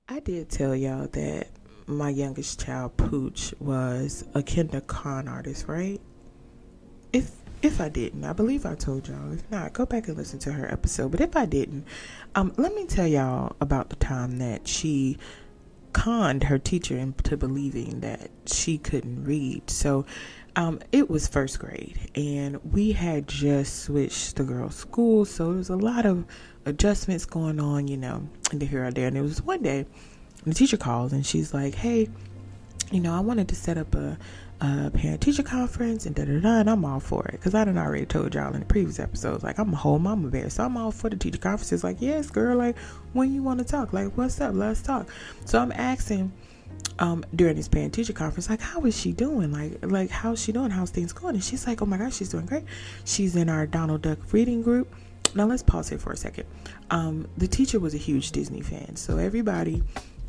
I did tell y'all that my youngest child, Pooch, was a kinder con artist, right? If I didn't, I believe I told y'all. If not, go back and listen to her episode. But if I didn't, let me tell y'all about the time that she conned her teacher into believing that she couldn't read. So it was first grade, and we had just switched the girls' school, so there was a lot of adjustments going on, and here or there. And it was one day, the teacher calls, and she's like, "Hey, I wanted to set up a parent-teacher conference, and da-da-da, and I'm all for it." Because I done already told y'all in the previous episodes, like, I'm a whole mama bear, so I'm all for the teacher conferences. Like, yes, girl, like, when you want to talk, like, what's up, let's talk. So I'm asking during this parent-teacher conference, like, how is she doing? Like how's she doing? How's things going? And she's like, oh my gosh, she's doing great. She's in our Donald Duck reading group. Now let's pause here for a second. The teacher was a huge Disney fan, so everybody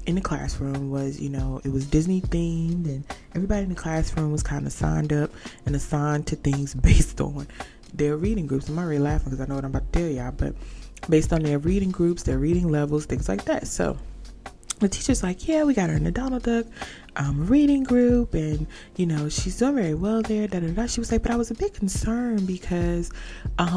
in the classroom was, it was Disney themed, and everybody in the classroom was kind of signed up and assigned to things based on their reading groups. I'm already laughing because I know what I'm about to tell y'all, but based on their reading groups, their reading levels, things like that. So the teacher's like, yeah, we got her in the Donald Duck reading group, and she's doing very well there, da da da. She was like, but I was a bit concerned because I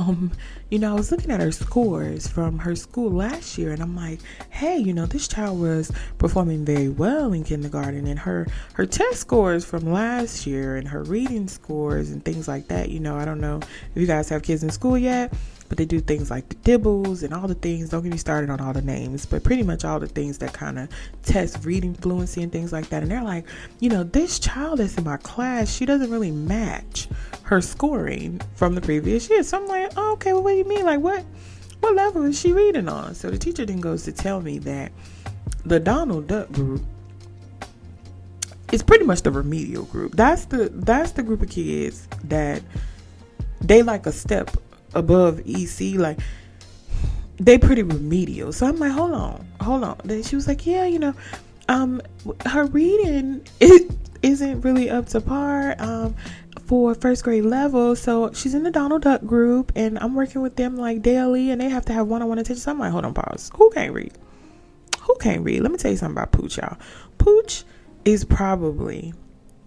was looking at her scores from her school last year, and I'm like, hey, this child was performing very well in kindergarten, and her test scores from last year and her reading scores and things like that, I don't know if you guys have kids in school yet, but they do things like the dibbles and all the things. Don't get me started on all the names, but pretty much all the things that kind of test reading fluency and things like that. And they're like, this child that's in my class, she doesn't really match her scoring from the previous year. So I'm like, oh, okay, well, what do you mean? Like, what level is she reading on? So the teacher then goes to tell me that the Donald Duck group is pretty much the remedial group. That's the group of kids that they like a step above EC, like they pretty remedial. So I'm like, hold on. Then she was like, yeah, her reading isn't really up to par for first grade level. So she's in the Donald Duck group, and I'm working with them like daily, and they have to have one-on-one attention. So I'm like, hold on, pause. Who can't read? Let me tell you something about Pooch, y'all. Pooch is probably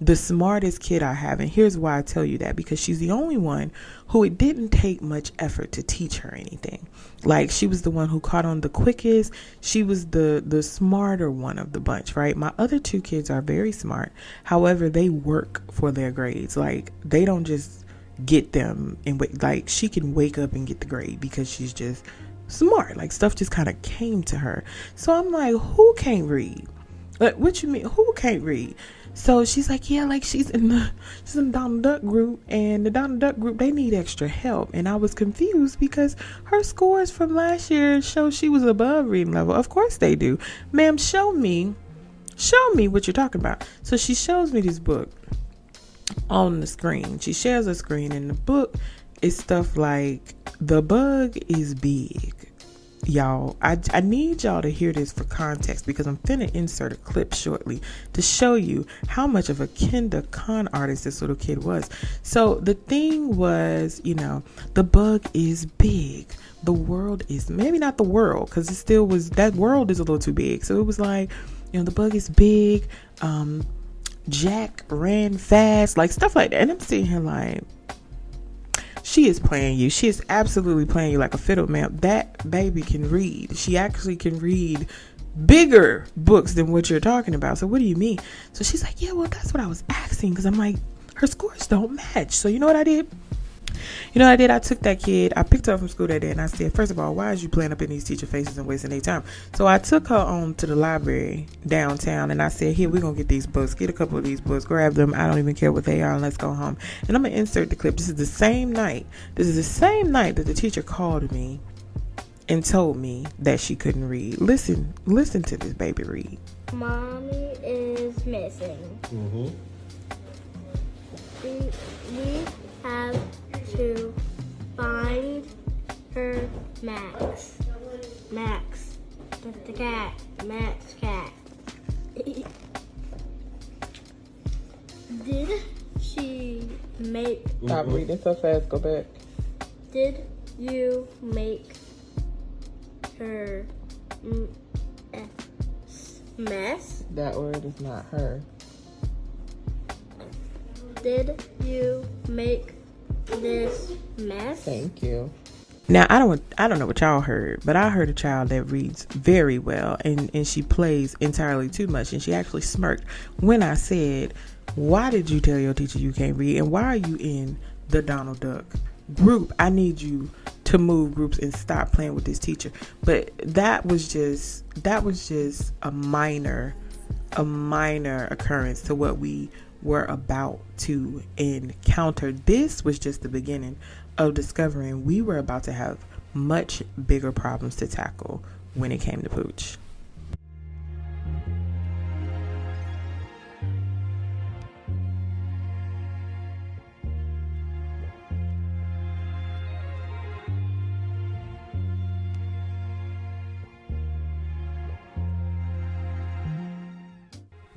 the smartest kid I have, and here's why I tell you that, because she's the only one who it didn't take much effort to teach her anything. Like, she was the one who caught on the quickest. She was the smarter one of the bunch, right? My other two kids are very smart. However, they work for their grades. Like, they don't just get them and wait. Like, she can wake up and get the grade because she's just smart. Like, stuff just kind of came to her. So I'm like, who can't read? Like, what you mean? Who can't read? So she's like, yeah, like she's in the Donald Duck group, and the Donald Duck group, they need extra help. And I was confused because her scores from last year show she was above reading level. Of course they do. Ma'am, show me what you're talking about. So she shows me this book on the screen. She shares a screen, and the book is stuff like The Bug is Big. Y'all, I need y'all to hear this for context, because I'm finna insert a clip shortly to show you how much of a kinder con artist this little kid was. So the thing was, the bug is big. The world is, maybe not the world, because it still was, that world is a little too big. So it was like, the bug is big. Jack ran fast, like stuff like that. And I'm sitting here like, she is playing you. She is absolutely playing you like a fiddle, ma'am. That baby can read. She actually can read bigger books than what you're talking about. So what do you mean? So she's like, yeah, well, that's what I was asking, because I'm like, her scores don't match. So you know what I did? I took that kid, I picked her up from school that day, and I said, first of all, why is you playing up in these teacher faces and wasting their time? So I took her on to the library downtown, and I said, here, we're going to get these books. Get a couple of these books. Grab them. I don't even care what they are, and let's go home. And I'm going to insert the clip. This is the same night that the teacher called me and told me that she couldn't read. Listen to this baby read. Mommy is missing. Mm-hmm. We have to find her Max. That's the cat. Max cat. Did she make... Stop reading so fast. Go back. Did you make her mess? That word is not her. Did you make this mess? Thank you. Now, I don't know what y'all heard, but I heard a child that reads very well, and she plays entirely too much, and she actually smirked when I said, why did you tell your teacher you can't read, and why are you in the Donald Duck group? I need you to move groups and stop playing with this teacher. But that was just a minor occurrence to what we were about to encounter. This was just the beginning of discovering we were about to have much bigger problems to tackle when it came to Pooch.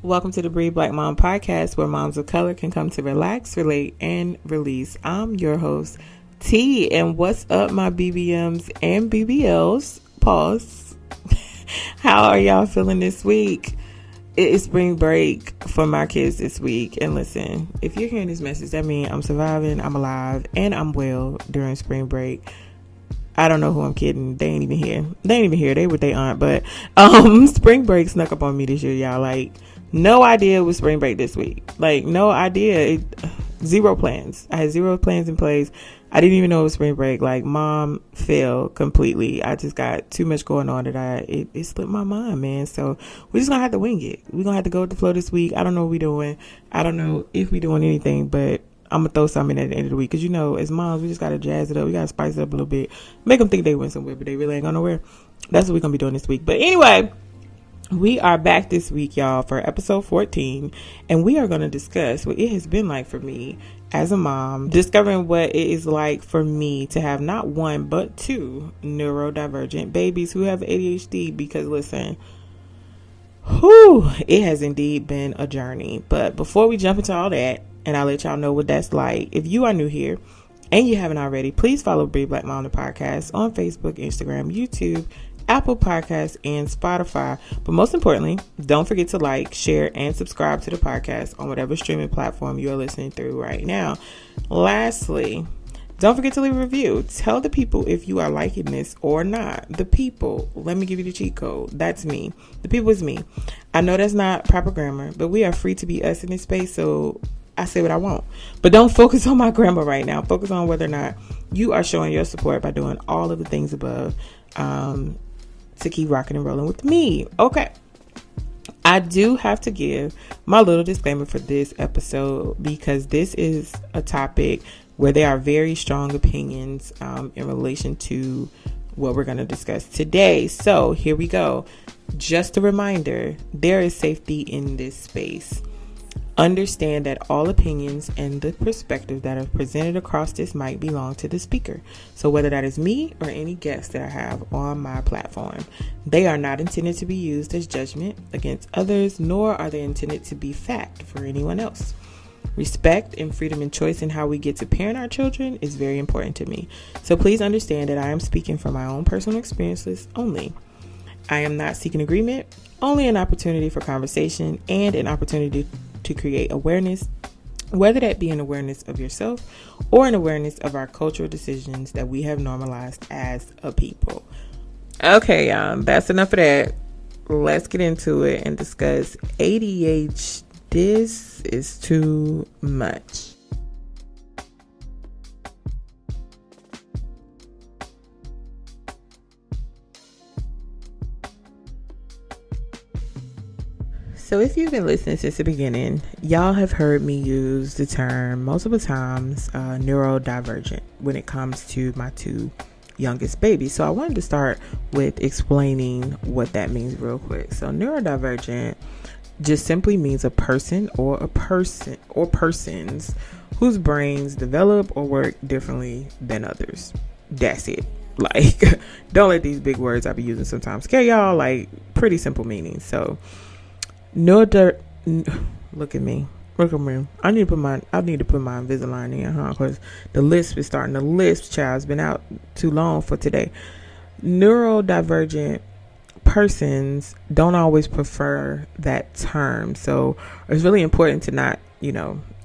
Welcome to the Breed Black Mom podcast, where moms of color can come to relax, relate, and release. I'm your host, T, and what's up, my BBMs and BBLs? Pause. How are y'all feeling this week? It is spring break for my kids this week, and listen, if you're hearing this message, that means I'm surviving, I'm alive, and I'm well during spring break. I don't know who I'm kidding. They ain't even here. They with their aunt, but spring break snuck up on me this year, y'all. Like, no idea it was spring break this week. Like, no idea. Zero plans. I had zero plans in place. I didn't even know it was spring break. Like, mom failed completely. I just got too much going on that it slipped my mind, man. So we're just gonna have to wing it. We're gonna have to go with the flow this week. I don't know what we're doing. I don't know if we're doing anything, but I'm gonna throw something in at the end of the week. Cause as moms, we just gotta jazz it up. We gotta spice it up a little bit. Make them think they went somewhere, but they really ain't going nowhere. That's what we're gonna be doing this week. But anyway, we are back this week, y'all, for episode 14, and we are going to discuss what it has been like for me as a mom, discovering what it is like for me to have not one, but two neurodivergent babies who have ADHD, because listen, it has indeed been a journey. But before we jump into all that, and I'll let y'all know what that's like, if you are new here and you haven't already, please follow Breed Black Mom the podcast on Facebook, Instagram, YouTube, Apple Podcasts, and Spotify. But most importantly, don't forget to like, share, and subscribe to the podcast on whatever streaming platform you are listening through right now. Lastly, don't forget to leave a review. Tell the people if you are liking this or not. The people, let me give you the cheat code. That's me. The people is me. I know that's not proper grammar, but we are free to be us in this space, so I say what I want. But don't focus on my grammar right now. Focus on whether or not you are showing your support by doing all of the things above, to keep rocking and rolling with me. Okay. I do have to give my little disclaimer for this episode, because this is a topic where there are very strong opinions in relation to what we're going to discuss today. So here we go. Just a reminder, there is safety in this space. Understand that all opinions and the perspectives that are presented across this mic belong to the speaker. So whether that is me or any guest that I have on my platform, they are not intended to be used as judgment against others, nor are they intended to be fact for anyone else. Respect and freedom and choice in how we get to parent our children is very important to me. So please understand that I am speaking from my own personal experiences only. I am not seeking agreement, only an opportunity for conversation and an opportunity to create awareness, whether that be an awareness of yourself or an awareness of our cultural decisions that we have normalized as a people. Okay, that's enough of that. Let's get into it and discuss ADHD'is is too much. So if you've been listening since the beginning, y'all have heard me use the term multiple times, neurodivergent, when it comes to my two youngest babies. So I wanted to start with explaining what that means real quick. So neurodivergent just simply means a person or persons whose brains develop or work differently than others. That's it. Like, don't let these big words I be using sometimes scare y'all. Like, pretty simple meanings. So look at me. I need to put my Invisalign in, because the lisp is starting. The lisp, child's been out too long for today. Neurodivergent persons don't always prefer that term. So it's really important to not,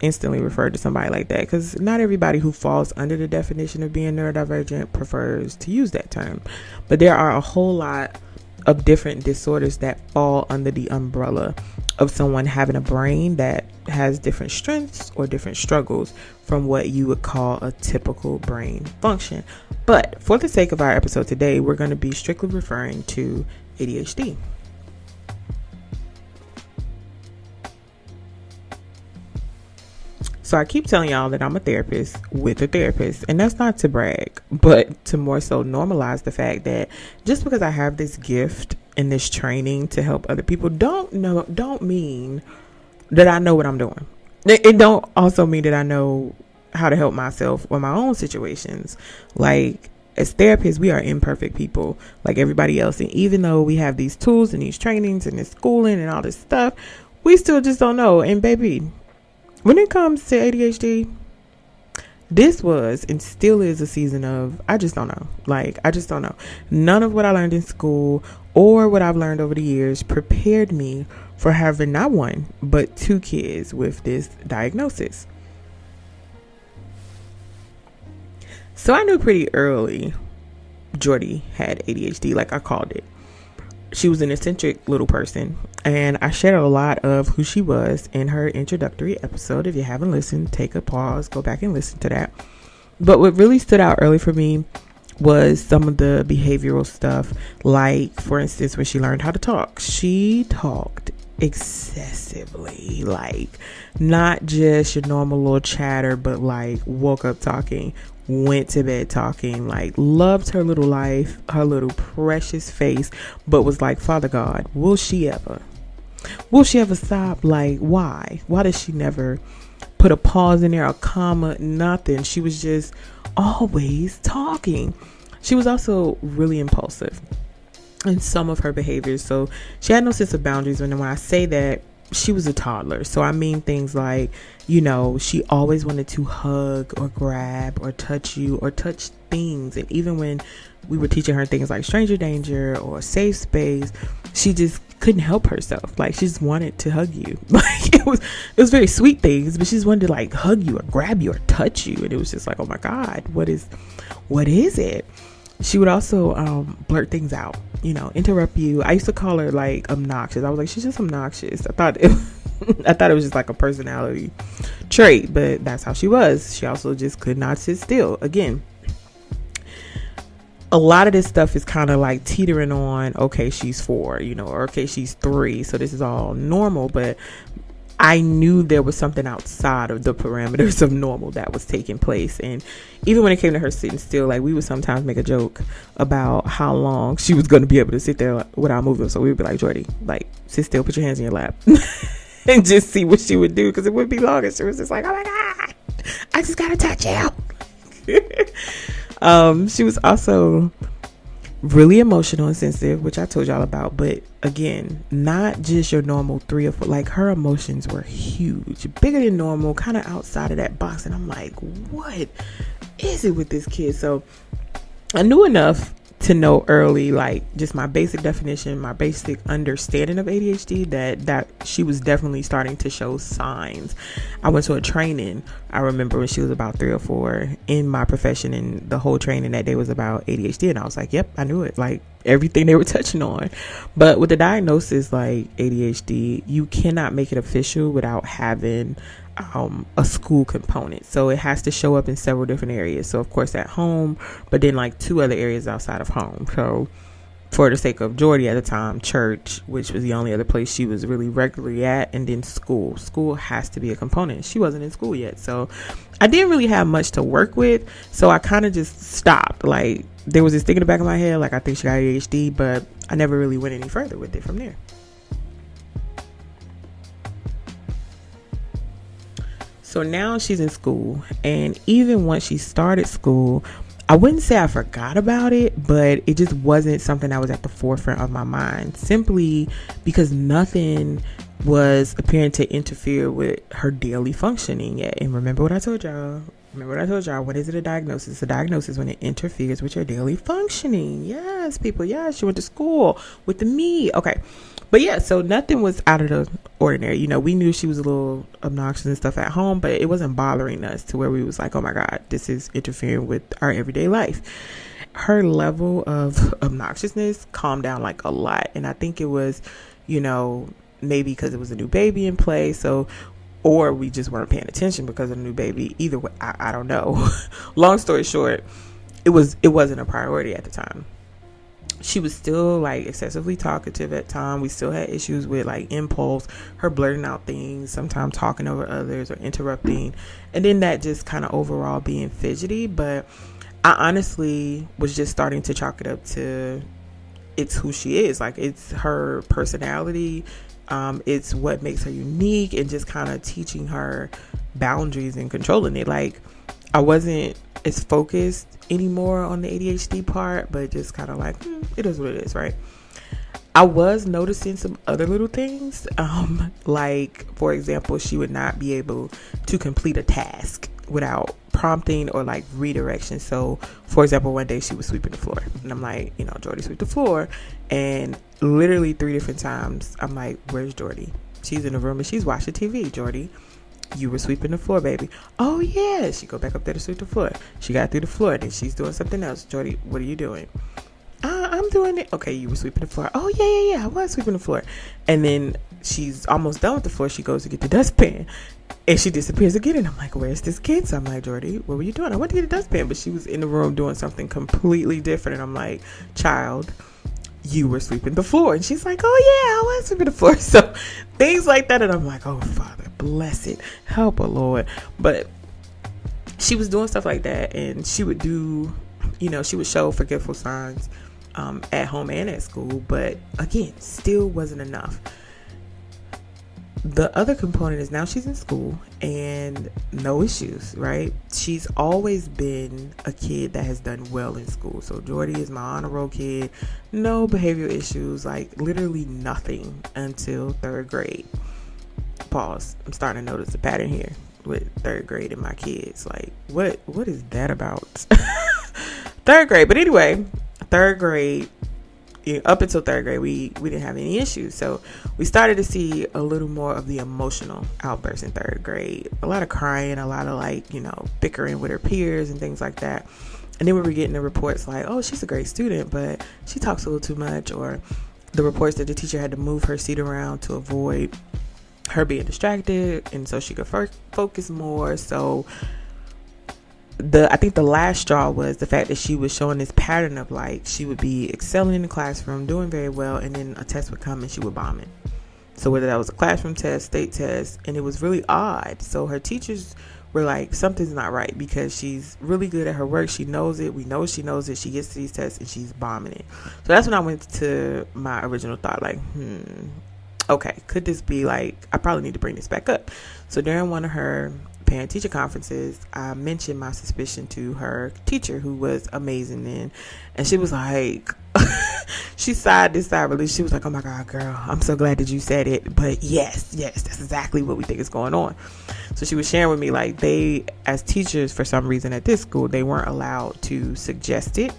instantly refer to somebody like that, because not everybody who falls under the definition of being neurodivergent prefers to use that term. But there are a whole lot of different disorders that fall under the umbrella of someone having a brain that has different strengths or different struggles from what you would call a typical brain function. But for the sake of our episode today, we're going to be strictly referring to ADHD. So I keep telling y'all that I'm a therapist with a therapist, and that's not to brag, but to more so normalize the fact that just because I have this gift and this training to help other people don't mean that I know what I'm doing. It don't also mean that I know how to help myself or my own situations. Like, as therapists, we are imperfect people like everybody else. And even though we have these tools and these trainings and this schooling and all this stuff, we still just don't know. And baby, when it comes to ADHD, this was and still is a season of, I just don't know. I just don't know. None of what I learned in school or what I've learned over the years prepared me for having not one, but two kids with this diagnosis. So I knew pretty early Jordy had ADHD, like I called it. She was an eccentric little person, and I shared a lot of who she was in her introductory episode. If you haven't listened, take a pause, go back and listen to that. But what really stood out early for me was some of the behavioral stuff. Like, for instance, when she learned how to talk, she talked excessively, like not just your normal little chatter, but like woke up talking, went to bed talking, like loved her little life, her little precious face, but was like, Father God, will she ever stop? Like, why does she never put a pause in there, a comma, nothing? She was just always talking. She was also really impulsive in some of her behaviors. So she had no sense of boundaries. And when I say that, she was a toddler. So I mean things like, she always wanted to hug or grab or touch you or touch things. And even when we were teaching her things like stranger danger or safe space, she just couldn't help herself. Like, she just wanted to hug you. Like, it was very sweet things, but she just wanted to like hug you or grab you or touch you. And it was just like, oh my God, what is it? She would also blurt things out, interrupt you. I used to call her like obnoxious. I was like, she's just obnoxious. I thought it was just like a personality trait, but that's how she was. She also just could not sit still. Again, a lot of this stuff is kind of like teetering on, okay, she's 4, or okay, she's 3. So this is all normal, but I knew there was something outside of the parameters of normal that was taking place. And even when it came to her sitting still, like, we would sometimes make a joke about how long she was going to be able to sit there without moving. So we would be like, Jordy, like, sit still, put your hands in your lap and just see what she would do. Because it would be long. And she was just like, oh my God, I just got to touch you. She was also really emotional and sensitive, which I told y'all about, but again, not just your normal 3 or 4. Like, her emotions were huge, bigger than normal, kind of outside of that box. And I'm like, what is it with this kid? So I knew enough to know early, like, just my basic definition, my basic understanding of ADHD, that she was definitely starting to show signs. I went to a training, I remember, when she was about 3 or 4 in my profession, and the whole training that day was about ADHD, and I was like, yep, I knew it, like everything they were touching on. But with the diagnosis like ADHD, you cannot make it official without having a school component. So it has to show up in several different areas. So of course at home, but then like 2 other areas outside of home. So for the sake of Jordy at the time, church, which was the only other place she was really regularly at, and then school. School has to be a component. She wasn't in school yet, so I didn't really have much to work with. So I kind of just stopped. Like, there was this thing in the back of my head, like, I think she got ADHD, but I never really went any further with it from there. So now she's in school, and even once she started school, I wouldn't say I forgot about it, but it just wasn't something that was at the forefront of my mind, simply because nothing was appearing to interfere with her daily functioning yet. And remember what I told y'all, Remember what I told y'all, when is it a diagnosis? A diagnosis when it interferes with your daily functioning. Yes, people. Yes, she went to school with the me. Okay. But yeah, so nothing was out of the ordinary. You know, we knew she was a little obnoxious and stuff at home, but it wasn't bothering us to where we was like, oh my God, this is interfering with our everyday life. Her level of obnoxiousness calmed down like a lot. And I think it was, you know, maybe because it was a new baby in play. So, or we just weren't paying attention because of the new baby. Either way, I don't know. Long story short, it wasn't a priority at the time. She was still like excessively talkative at time. We still had issues with like impulse, her blurting out things, sometimes talking over others or interrupting. And then that just kind of overall being fidgety. But I honestly was just starting to chalk it up to it's who she is. Like, it's her personality. It's what makes her unique, and just kind of teaching her boundaries and controlling it. Like, I wasn't as focused anymore on the ADHD part, but just kind of like, it is what it is, right? I was noticing some other little things. Like, for example, she would not be able to complete a task without prompting or like redirection. So, for example, one day she was sweeping the floor, and I'm like, you know, Jordy, sweep the floor. And literally 3 different times, I'm like, where's Jordy? She's in the room and she's watching TV. Jordy, you were sweeping the floor, baby. Oh yeah. She go back up there to sweep the floor. She got through the floor, then she's doing something else. Jordy, what are you doing? I'm doing it. Okay, you were sweeping the floor. Oh yeah, I was sweeping the floor. And then she's almost done with the floor. She goes to get the dustpan, and she disappears again. And I'm like, where's this kid? So I'm like, Jordy, what were you doing? I went to get a dustpan, but she was in the room doing something completely different. And I'm like, child, you were sweeping the floor. And she's like, oh yeah, I was sweeping the floor. So things like that. And I'm like, oh Father, bless it, help her, Lord. But she was doing stuff like that, and she would do, you know, she would show forgetful signs at home and at school, but again, still wasn't enough. The other component is now she's in school and no issues, right? She's always been a kid that has done well in school. So Jordy is my honor roll kid, no behavioral issues, like literally nothing until 3rd grade. Pause. I'm starting to notice a pattern here with 3rd grade and my kids. Like, what is that about? 3rd grade. But anyway, 3rd grade, up until 3rd grade, we didn't have any issues. So we started to see a little more of the emotional outbursts in 3rd grade. A lot of crying, a lot of like, you know, bickering with her peers and things like that. And then we were getting the reports like, oh, she's a great student, but she talks a little too much. Or the reports that the teacher had to move her seat around to avoid her being distracted, and so she could focus more. So I think the last straw was the fact that she was showing this pattern of like, she would be excelling in the classroom, doing very well, and then a test would come and she would bomb it. So whether that was a classroom test, state test, and it was really odd. So her teachers were like, something's not right, because she's really good at her work. She knows it. We know she knows it. She gets to these tests and she's bombing it. So that's when I went to my original thought, like, okay, could this be like, I probably need to bring this back up. So during one of her parent teacher conferences, I mentioned my suspicion to her teacher, who was amazing then, and she was like, she sighed this sigh relief. She was like, oh my God, girl, I'm so glad that you said it, but yes, that's exactly what we think is going on. So she was sharing with me, like, they, as teachers, for some reason at this school, they weren't allowed to suggest it.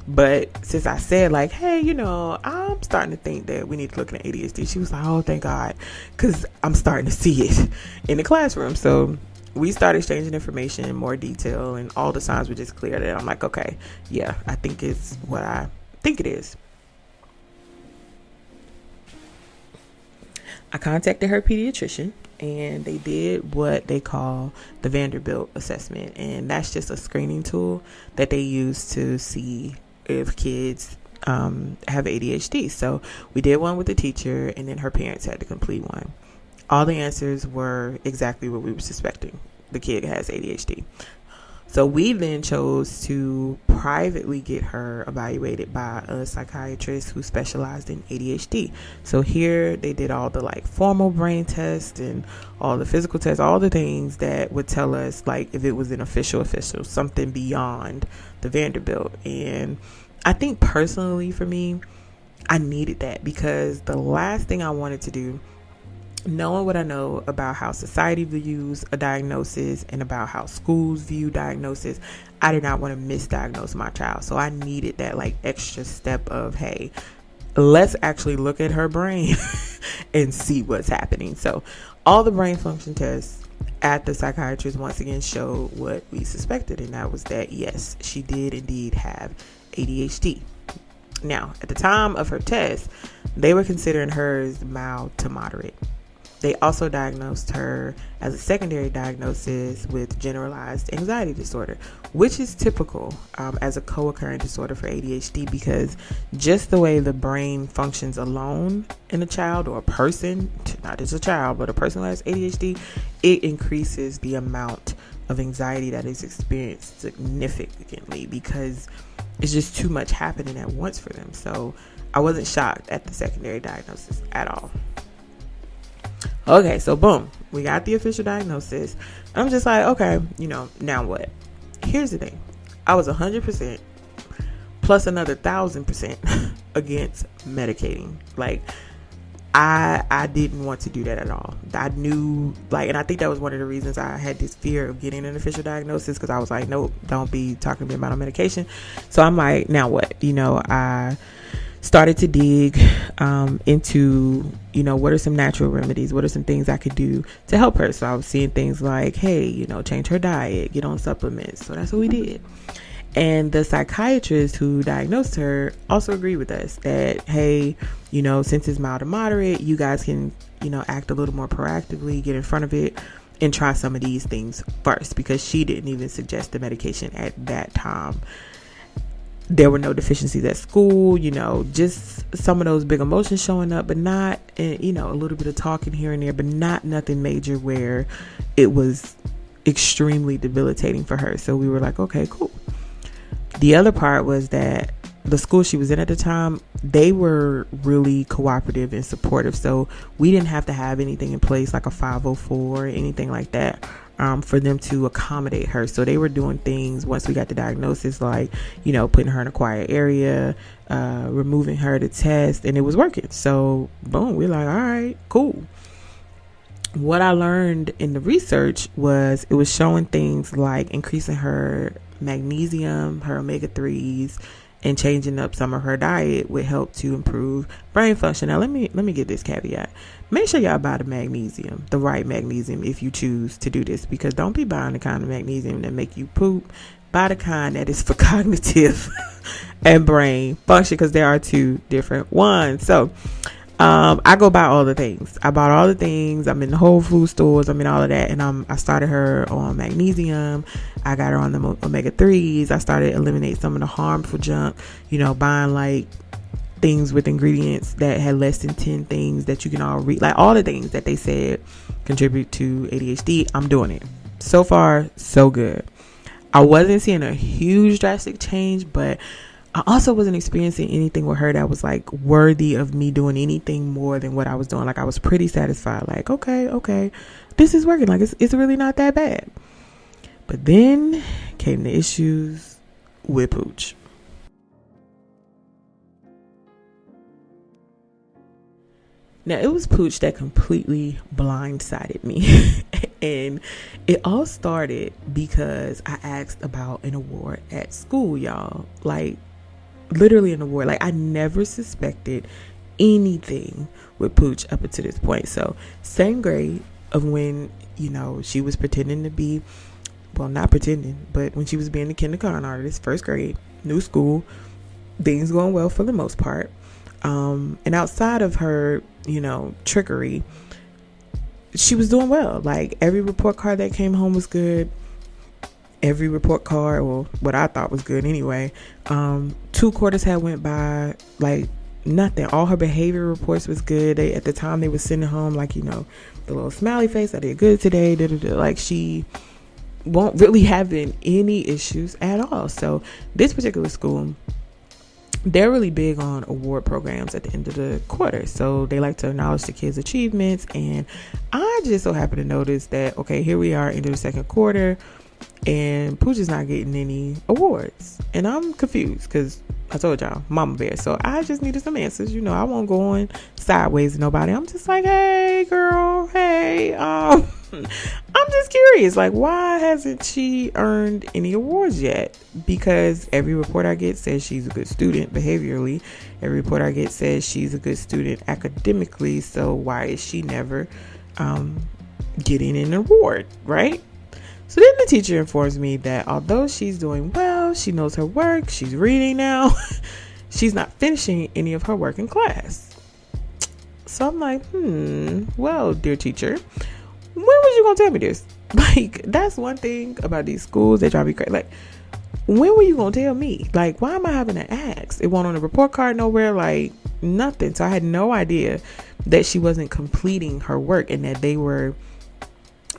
But since I said like, hey, you know, I'm starting to think that we need to look at ADHD, she was like, oh, thank God, because I'm starting to see it in the classroom. So we started exchanging information in more detail, and all the signs were just clear that I'm like, okay, yeah, I think it's what I think it is. I contacted her pediatrician, and they did what they call the Vanderbilt assessment. And that's just a screening tool that they use to see if kids have ADHD. So we did one with the teacher, and then her parents had to complete one. All the answers were exactly what we were suspecting. The kid has ADHD. So we then chose to privately get her evaluated by a psychiatrist who specialized in ADHD. So here they did all the like formal brain tests and all the physical tests, all the things that would tell us like if it was an official, something beyond the Vanderbilt. And I think personally for me, I needed that, because the last thing I wanted to do knowing what I know about how society views a diagnosis and about how schools view diagnosis, I did not want to misdiagnose my child. So I needed that like extra step of, hey, let's actually look at her brain and see what's happening. So all the brain function tests at the psychiatrist once again showed what we suspected, and that was that yes, she did indeed have ADHD. Now, at the time of her test, they were considering hers mild to moderate. They also diagnosed her as a secondary diagnosis with generalized anxiety disorder, which is typical as a co-occurring disorder for ADHD, because just the way the brain functions alone in a child or a person, not just a child, but a person who has ADHD, it increases the amount of anxiety that is experienced significantly because it's just too much happening at once for them. So I wasn't shocked at the secondary diagnosis at all. Okay, so boom, we got the official diagnosis. I'm just like, okay, now what? Here's the thing. I was 100% plus another 1,000% against medicating. Like, I didn't want to do that at all. I knew, like, and I think that was one of the reasons I had this fear of getting an official diagnosis, because I was like, nope, don't be talking to me about a medication. So I'm like, now what? I started to dig into, what are some natural remedies? What are some things I could do to help her? So I was seeing things like, hey, change her diet, get on supplements. So that's what we did. And the psychiatrist who diagnosed her also agreed with us that, hey, since it's mild to moderate, you guys can, act a little more proactively, get in front of it and try some of these things first, because she didn't even suggest the medication at that time. There were no deficiencies at school, just some of those big emotions showing up, but not, a little bit of talking here and there, but not nothing major where it was extremely debilitating for her. So we were like, okay, cool. The other part was that the school she was in at the time, they were really cooperative and supportive. So we didn't have to have anything in place like a 504 or anything like that for them to accommodate her. So they were doing things once we got the diagnosis, like, putting her in a quiet area, removing her to test, and it was working. So boom, we're like, all right, cool. What I learned in the research was it was showing things like increasing her magnesium, her omega-3s, and changing up some of her diet would help to improve brain function. Now, let me get this caveat. Make sure y'all buy the right magnesium if you choose to do this, because don't be buying the kind of magnesium that make you poop. Buy the kind that is for cognitive and brain function, because there are two different ones. So I go buy all the things. I bought all the things. I'm in the Whole Food stores. I'm in all of that. And I started her on magnesium. I got her on the omega-3s. I started eliminating some of the harmful junk, buying like things with ingredients that had less than 10 things that you can all read. Like all the things that they said contribute to ADHD. I'm doing it. So far, so good. I wasn't seeing a huge drastic change, but I also wasn't experiencing anything with her that was like worthy of me doing anything more than what I was doing. Like I was pretty satisfied. Like, okay, this is working. Like it's really not that bad. But then came the issues with Pooch. Now, it was Pooch that completely blindsided me. And it all started because I asked about an award at school, y'all. Like, literally an award. Like, I never suspected anything with Pooch up until this point. So, same grade of when, she was pretending to be, well, not pretending, but when she was being the kindergarten artist, first grade, new school, things going well for the most part. And outside of her, trickery, she was doing well. Like every report card that came home was good. Every report card, well, what I thought was good anyway. 2 quarters had went by, like nothing. All her behavior reports was good. At the time they were sending home, like, the little smiley face, I did good today. Like she won't really having any issues at all. So this particular school, they're really big on award programs at the end of the quarter. So they like to acknowledge the kids' achievements. And I just so happen to notice that, okay, here we are into the second quarter. and Pooch is not getting any awards. And I'm confused because I told y'all, mama bear. So I just needed some answers. I won't go on sideways with nobody. I'm just like, hey, girl, hey, I'm just curious, like, why hasn't she earned any awards yet? Because every report I get says she's a good student behaviorally. Every report I get says she's a good student academically. So why is she never getting an award, right? So then the teacher informs me that although she's doing well, she knows her work, she's reading now, she's not finishing any of her work in class. So I'm like, well, dear teacher, when was you gonna tell me this? Like, that's one thing about these schools that drive me crazy. Like, when were you gonna tell me? Like, why am I having to ask? It wasn't on a report card nowhere, like nothing. So I had no idea that she wasn't completing her work and that they were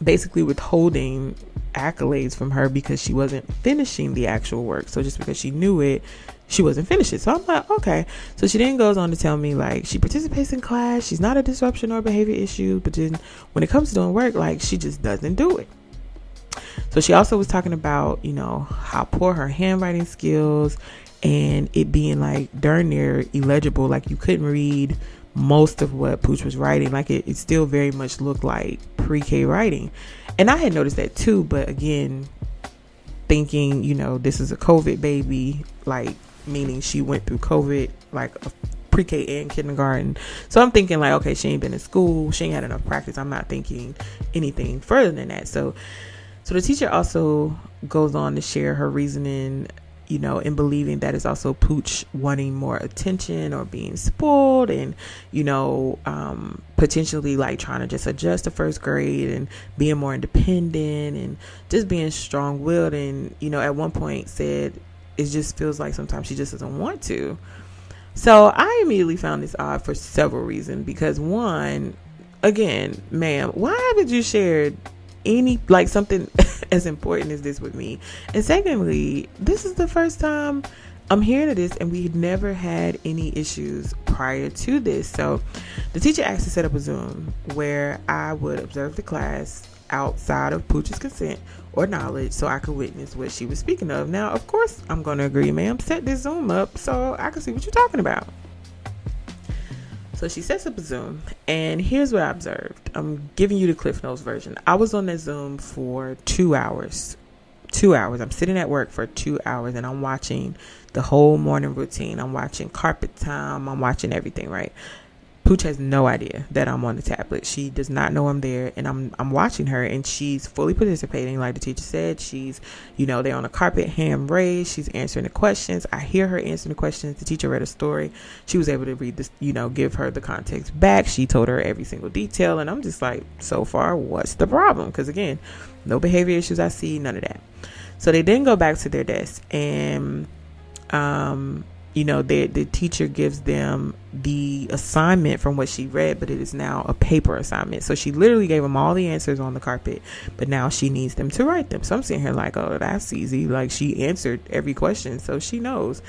basically withholding accolades from her because she wasn't finishing the actual work. So just because she knew it, she wasn't finishing. So I'm like, okay. So she then goes on to tell me, like, she participates in class, she's not a disruption or behavior issue, but then when it comes to doing work, like, she just doesn't do it. So she also was talking about, how poor her handwriting skills and it being like darn near illegible, like you couldn't read most of what Pooch was writing. Like it still very much looked like pre-K writing. And I had noticed that too, but again, thinking, this is a COVID baby, like meaning she went through COVID, like a pre-K and kindergarten. So I'm thinking like, okay, she ain't been in school, she ain't had enough practice. I'm not thinking anything further than that. So the teacher also goes on to share her reasoning, in believing that it's also Pooch wanting more attention or being spoiled and, potentially like trying to just adjust to first grade and being more independent and just being strong-willed. And, at one point said it just feels like sometimes she just doesn't want to. So I immediately found this odd for several reasons, because one, again, ma'am, why haven't you shared something as important as this with me? And secondly, this is the first time I'm hearing of this, and we had never had any issues prior to this. So the teacher asked to set up a Zoom where I would observe the class outside of Pooch's consent or knowledge so I could witness what she was speaking of. Now, of course, I'm going to agree, ma'am, set this Zoom up so I can see what you're talking about. So she sets up a Zoom, and here's what I observed. I'm giving you the Cliff Notes version. I was on that Zoom for 2 hours. 2 hours. I'm sitting at work for 2 hours, and I'm watching the whole morning routine. I'm watching carpet time. I'm watching everything, right? Pooch has no idea that I'm on the tablet. She does not know I'm there, and I'm watching her, and she's fully participating. Like the teacher said, she's, they're on a carpet, hand raised. She's answering the questions. I hear her answering the questions. The teacher read a story. She was able to read this, give her the context back. She told her every single detail, and I'm just like, so far, what's the problem? Because again, no behavior issues I see, none of that. So they then go back to their desk, and the teacher gives them the assignment from what she read, but it is now a paper assignment. So she literally gave them all the answers on the carpet, but now she needs them to write them. So I'm sitting here like, oh, that's easy. Like, she answered every question, so she knows.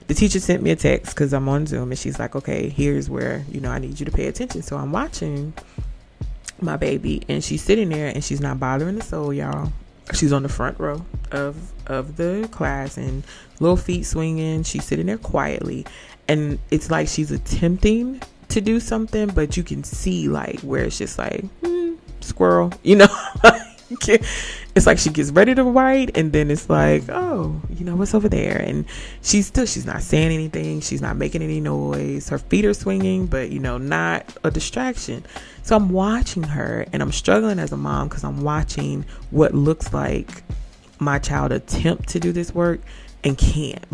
The teacher sent me a text because I'm on Zoom, and she's like, okay, here's where, I need you to pay attention. So I'm watching my baby, and she's sitting there, and she's not bothering the soul, y'all. She's on the front row of the class, and little feet swinging. She's sitting there quietly, and it's like she's attempting to do something, but you can see like where it's just like squirrel, It's like she gets ready to write, and then it's like, oh, what's over there? And she's not saying anything. She's not making any noise. Her feet are swinging, but not a distraction. So I'm watching her, and I'm struggling as a mom because I'm watching what looks like my child attempt to do this work and can't,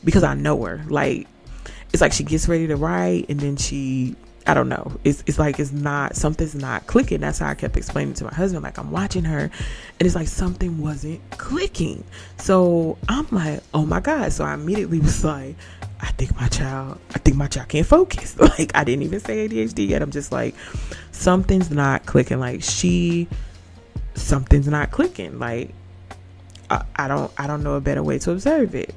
because I know her. It's like she gets ready to write, and then I don't know. It's like something's not clicking. That's how I kept explaining to my husband. Like, I'm watching her, and it's like something wasn't clicking. So I'm like, oh my God. So I immediately was like, I think my child can't focus. Like, I didn't even say ADHD yet. I'm just like, something's not clicking. Like, something's not clicking. Like, I don't know a better way to observe it.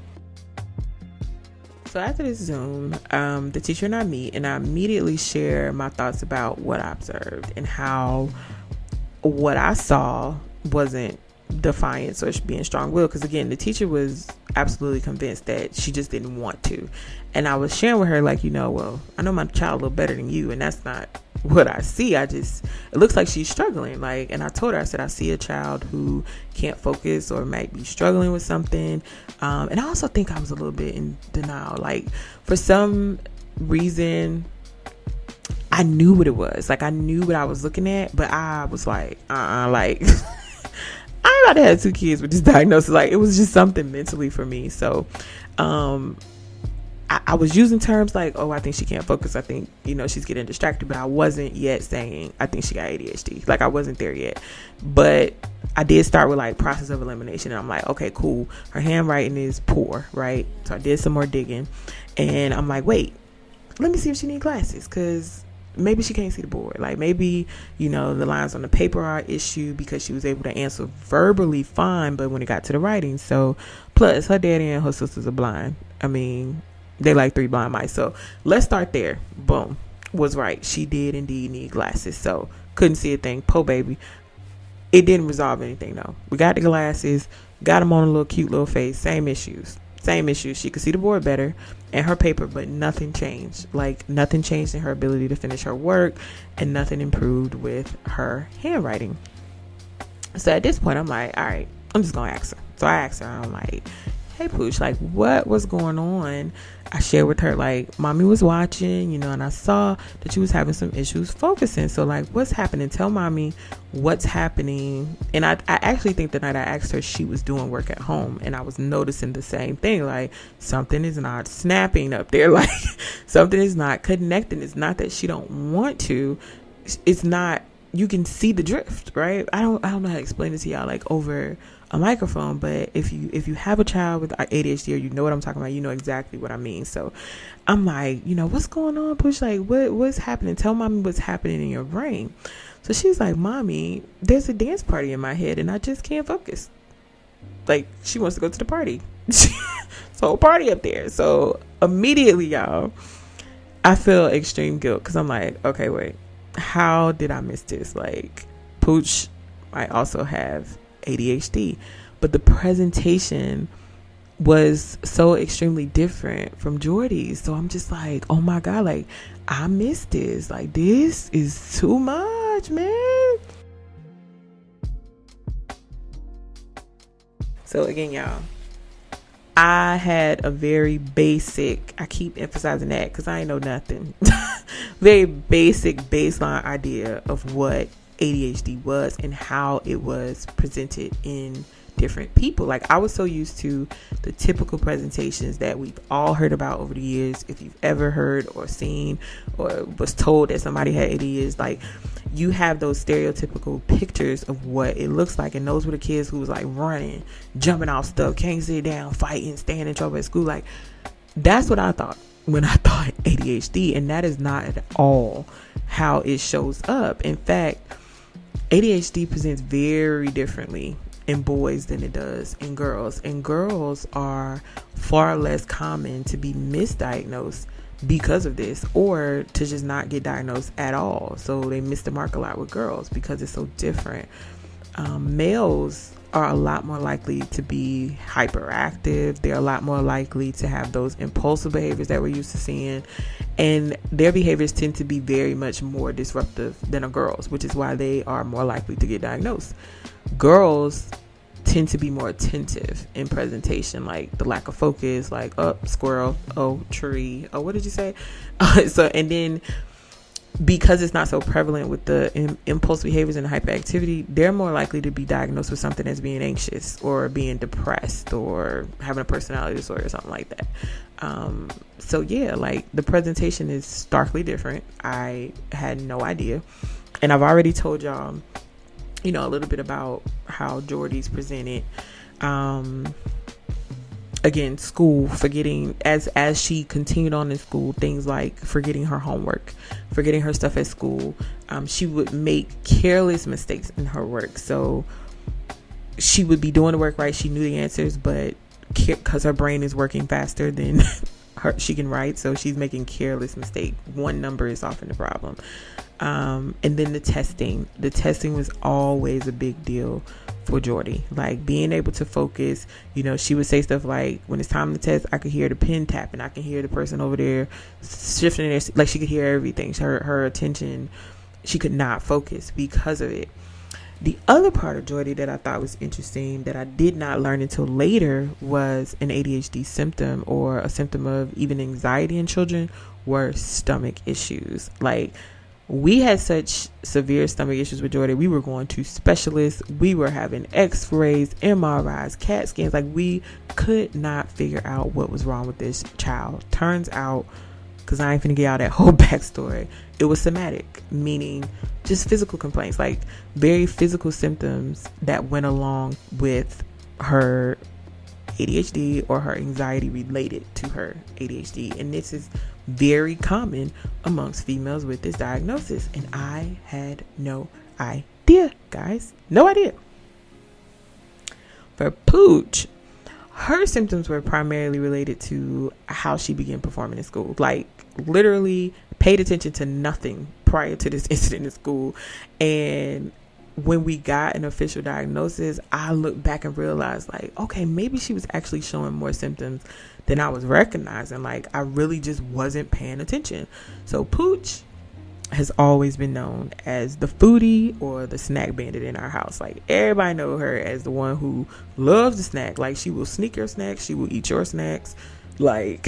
So after this Zoom, the teacher and I meet, and I immediately share my thoughts about what I observed and how what I saw wasn't defiance or being strong-willed, because again, the teacher was absolutely convinced that she just didn't want to. And I was sharing with her, like, well, I know my child a little better than you, and that's not what I see. It looks like she's struggling. Like, and I told her, I said, I see a child who can't focus or might be struggling with something. And I also think I was a little bit in denial. Like, for some reason, I knew what it was. Like, I knew what I was looking at, but I was like, like, I'm about to have 2 kids with this diagnosis. Like, it was just something mentally for me. So, I was using terms like, oh, I think she can't focus. I think, she's getting distracted, but I wasn't yet saying, I think she got ADHD. Like, I wasn't there yet. But I did start with like process of elimination. And I'm like, okay, cool. Her handwriting is poor, right? So I did some more digging, and I'm like, wait, let me see if she needs glasses, because maybe she can't see the board. Like, maybe, the lines on the paper are an issue, because she was able to answer verbally fine, but when it got to the writing. So plus her daddy and her sisters are blind. I mean, they like 3 blind mice. So let's start there. Boom. Was right. She did indeed need glasses. So couldn't see a thing. Po baby. It didn't resolve anything though. We got the glasses, got them on a little cute little face. Same issues. She could see the board better and her paper, but nothing changed. Like, nothing changed in her ability to finish her work, and nothing improved with her handwriting. So at this point, I'm like, all right, I'm just going to ask her. So I asked her, I'm like, hey Pooch, like, what was going on? I shared with her, like, mommy was watching, and I saw that you was having some issues focusing. So, like, what's happening? Tell mommy what's happening. And I actually think the night I asked her, she was doing work at home, and I was noticing the same thing. Like, something is not snapping up there. Like, something is not connecting. It's not that she don't want to. It's not, you can see the drift, right? I don't know how to explain it to y'all, like, over a microphone, but if you have a child with ADHD, or you know what I'm talking about, you know exactly what I mean. So I'm like, what's going on, Push? Like, what's happening? Tell mommy what's happening in your brain. So she's like, mommy, there's a dance party in my head and I just can't focus. Like, she wants to go to the party. It's a whole party up there. So immediately, y'all, I feel extreme guilt, because I'm like, okay, wait, how did I miss this? Like, Pooch might also have ADHD, but the presentation was so extremely different from Jordy's. So I'm just like, oh my God, like, I missed this. Like, this is too much, man. So again, y'all, I had a very basic, I keep emphasizing that because I ain't know nothing, very basic baseline idea of what ADHD was and how it was presented in different people. Like, I was so used to the typical presentations that we've all heard about over the years. If you've ever heard or seen or was told that somebody had ADHD, like, you have those stereotypical pictures of what it looks like, and those were the kids who was like running, jumping off stuff, can't sit down, fighting, staying in trouble at school. Like, that's what I thought when I thought ADHD, and that is not at all how it shows up. In fact, ADHD presents very differently in boys than it does in girls. And girls are far less common to be misdiagnosed because of this, or to just not get diagnosed at all. So they miss the mark a lot with girls because it's so different. Males are a lot more likely to be hyperactive. They're a lot more likely to have those impulsive behaviors that we're used to seeing, and their behaviors tend to be very much more disruptive than a girl's, which is why they are more likely to get diagnosed. Girls tend to be more attentive in presentation, like the lack of focus, like, oh, squirrel, oh, tree, oh, what did you say? So, and then because it's not so prevalent with the impulse behaviors and hyperactivity, they're more likely to be diagnosed with something as being anxious or being depressed or having a personality disorder or something like that. So yeah, like, the presentation is starkly different. I had no idea. And I've already told y'all, a little bit about how Jordy's presented. Again, school, forgetting, as she continued on in school, things like forgetting her homework, forgetting her stuff at school. She would make careless mistakes in her work. So she would be doing the work right. She knew the answers, but because her brain is working faster than she can write, so she's making careless mistake. One number is often the problem. And then the testing was always a big deal for Jordy. Like being able to focus, she would say stuff like, when it's time to test, I could hear the pen tapping, I can hear the person over there shifting their, like she could hear everything. Her attention, she could not focus because of it. The other part of Jordy that I thought was interesting that I did not learn until later was an ADHD symptom, or a symptom of even anxiety in children, were stomach issues. Like we had such severe stomach issues with Jordy. We were going to specialists. We were having x-rays, MRIs, CAT scans. Like we could not figure out what was wrong with this child. Turns out, because I ain't finna get out that whole backstory, it was somatic, meaning just physical complaints, like very physical symptoms that went along with her ADHD or her anxiety related to her ADHD. And this is very common amongst females with this diagnosis. And I had no idea, guys. No idea. For Pooch, her symptoms were primarily related to how she began performing in school. Like literally paid attention to nothing prior to this incident in school. And when we got an official diagnosis, I looked back and realized, like, okay, maybe she was actually showing more symptoms than I was recognizing. Like, I really just wasn't paying attention. So Pooch has always been known as the foodie or the snack bandit in our house. Like, everybody know her as the one who loves to snack. Like, she will sneak your snacks, she will eat your snacks. Like,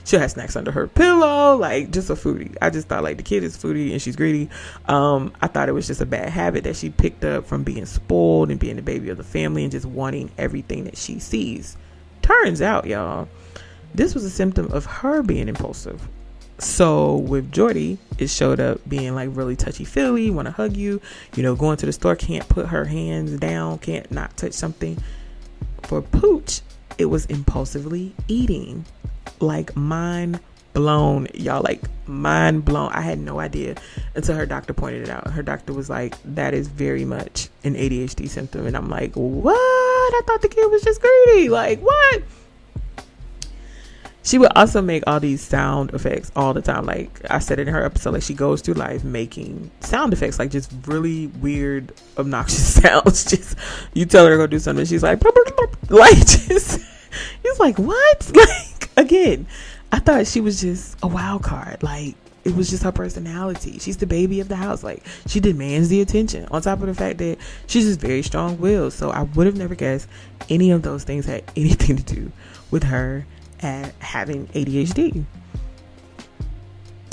she'll have snacks under her pillow. Like, just a foodie. I just thought, like, the kid is foodie and she's greedy. I thought it was just a bad habit that she picked up from being spoiled and being the baby of the family and just wanting everything that she sees. Turns out, y'all, this was a symptom of her being impulsive. So with Jordy, it showed up being like really touchy-feely, want to hug you, going to the store, can't put her hands down, can't not touch something. For Pooch, it was impulsively eating. Like, mind blown, y'all, like mind blown. I had no idea until her doctor pointed it out. Her doctor was like, that is very much an ADHD symptom. And I'm like, what? I thought the kid was just greedy. Like, what? She would also make all these sound effects all the time. Like I said in her episode, like she goes through life making sound effects, like just really weird, obnoxious sounds. Just, you tell her to go do something, she's like, like just, it's like, what? Like, again, I thought she was just a wild card. Like, it was just her personality. She's the baby of the house. Like, she demands the attention, on top of the fact that she's just very strong-willed. So I would have never guessed any of those things had anything to do with her at having ADHD.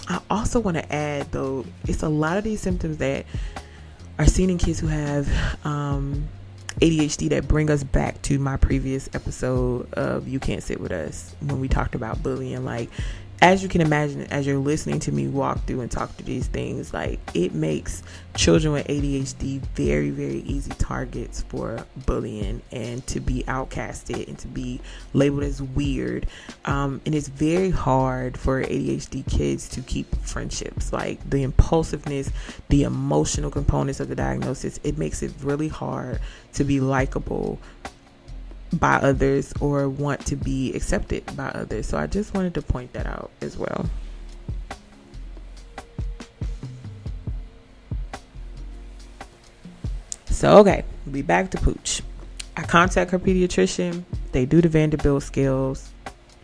I also want to add, though, it's a lot of these symptoms that are seen in kids who have ADHD that bring us back to my previous episode of You Can't Sit With Us, when we talked about bullying. Like, as you can imagine, as you're listening to me walk through and talk through these things, like, it makes children with ADHD very, very easy targets for bullying and to be outcasted and to be labeled as weird. And it's very hard for ADHD kids to keep friendships. Like, the impulsiveness, the emotional components of the diagnosis, it makes it really hard to be likable by others or want to be accepted by others. So I just wanted to point that out as well. So, okay, we back to Pooch. I contact her pediatrician. They do the Vanderbilt scales.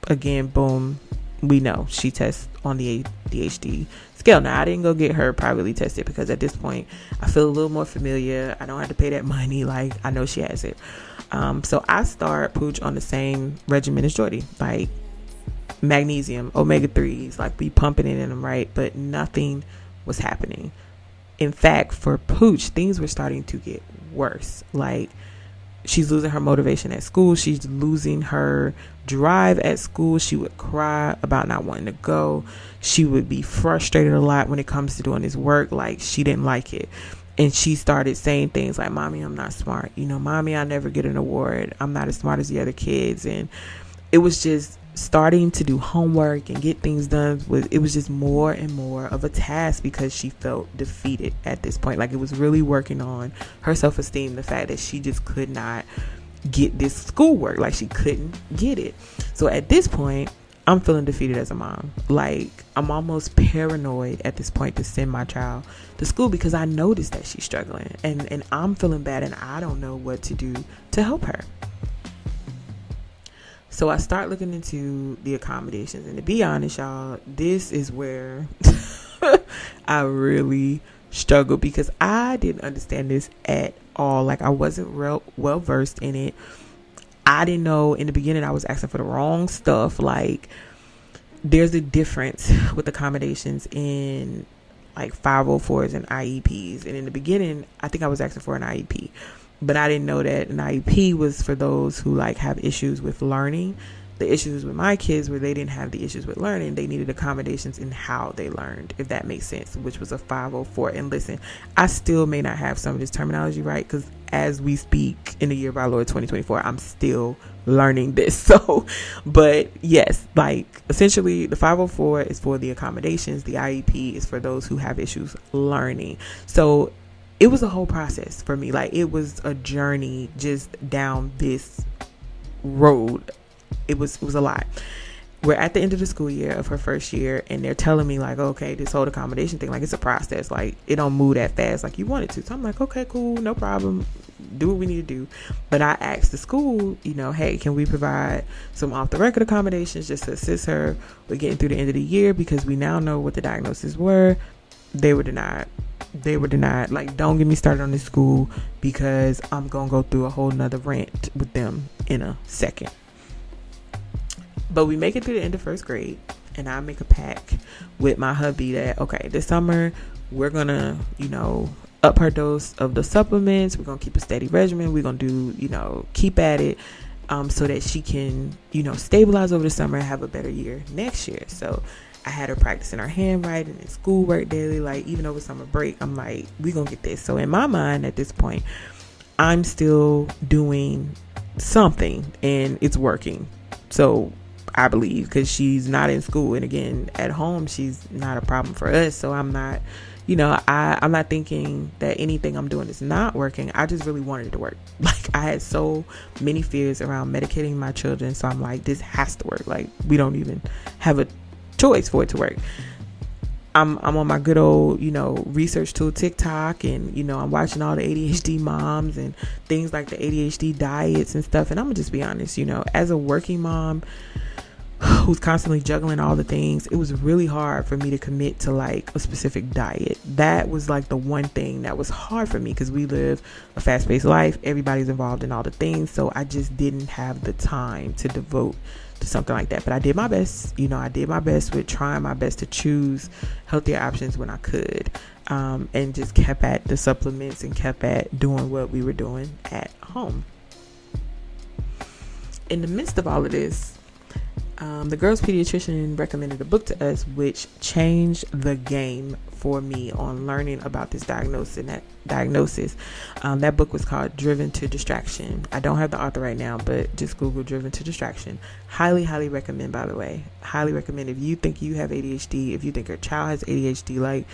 Again, boom, we know she tests on the ADHD scale. Now, I didn't go get her privately tested because at this point I feel a little more familiar. I don't have to pay that money. Like, I know she has it. So I start Pooch on the same regimen as Jordy, like magnesium, omega-3s, like we pumping it in them, right? But nothing was happening. In fact, for Pooch, things were starting to get worse. Like, she's losing her motivation at school. She's losing her drive at school. She would cry about not wanting to go. She would be frustrated a lot when it comes to doing this work. Like, she didn't like it. And she started saying things like, Mommy, I'm not smart. Mommy, I never get an award. I'm not as smart as the other kids. And it was just starting to do homework and get things done. It was just more and more of a task because she felt defeated at this point. Like, it was really working on her self-esteem, the fact that she just could not get this schoolwork. Like, she couldn't get it. So at this point, I'm feeling defeated as a mom. Like, I'm almost paranoid at this point to send my child to school because I noticed that she's struggling, and I'm feeling bad, and I don't know what to do to help her. So I start looking into the accommodations, and to be honest, y'all, this is where I really struggle because I didn't understand this at all. Like, I wasn't well versed in it. I didn't know in the beginning I was asking for the wrong stuff. Like, there's a difference with accommodations in like 504s and IEPs. And in the beginning, I think I was asking for an IEP, but I didn't know that an IEP was for those who like have issues with learning. The issues with my kids where they didn't have the issues with learning, they needed accommodations in how they learned, if that makes sense, which was a 504. And listen, I still may not have some of this terminology right, because as we speak in the year of our Lord 2024, I'm still learning this. So, but yes, like essentially the 504 is for the accommodations. The IEP is for those who have issues learning. So it was a whole process for me. Like, it was a journey just down this road. It was a lot. We're at the end of the school year of her first year, and they're telling me like, okay, this whole accommodation thing, like, it's a process. Like, it don't move that fast like you want it to. So I'm like, okay, cool, no problem. Do what we need to do. But I asked the school, hey, can we provide some off the record accommodations just to assist her with getting through the end of the year, because we now know what the diagnoses were. They were denied. Like, don't get me started on this school, because I'm gonna go through a whole nother rant with them in a second. But we make it through the end of first grade, and I make a pact with my hubby that, okay, this summer we're gonna, up her dose of the supplements. We're gonna keep a steady regimen. We're gonna do, keep at it, so that she can, stabilize over the summer and have a better year next year. So I had her practicing her handwriting and schoolwork daily. Like, even over summer break, I'm like, we gonna get this. So in my mind at this point, I'm still doing something and it's working. So I believe, because she's not in school, and again, at home she's not a problem for us. So I'm not, I'm not thinking that anything I'm doing is not working. I just really wanted it to work. Like, I had so many fears around medicating my children, so I'm like, this has to work. Like, we don't even have a choice for it to work. I'm on my good old, research tool TikTok, and I'm watching all the ADHD moms and things like the ADHD diets and stuff. And I'm gonna just be honest, as a working mom who's constantly juggling all the things, it was really hard for me to commit to like a specific diet. That was like the one thing that was hard for me, because we live a fast-paced life. Everybody's involved in all the things, so I just didn't have the time to devote to something like that. But I did my best. I did my best with trying my best to choose healthier options when I could, and just kept at the supplements and kept at doing what we were doing at home. In the midst of all of this, the girl's pediatrician recommended a book to us, which changed the game for me on learning about this diagnosis. That book was called Driven to Distraction. I don't have the author right now, but just Google Driven to Distraction. Highly, highly recommend, by the way. Highly recommend. If you think you have ADHD, if you think your child has ADHD, like,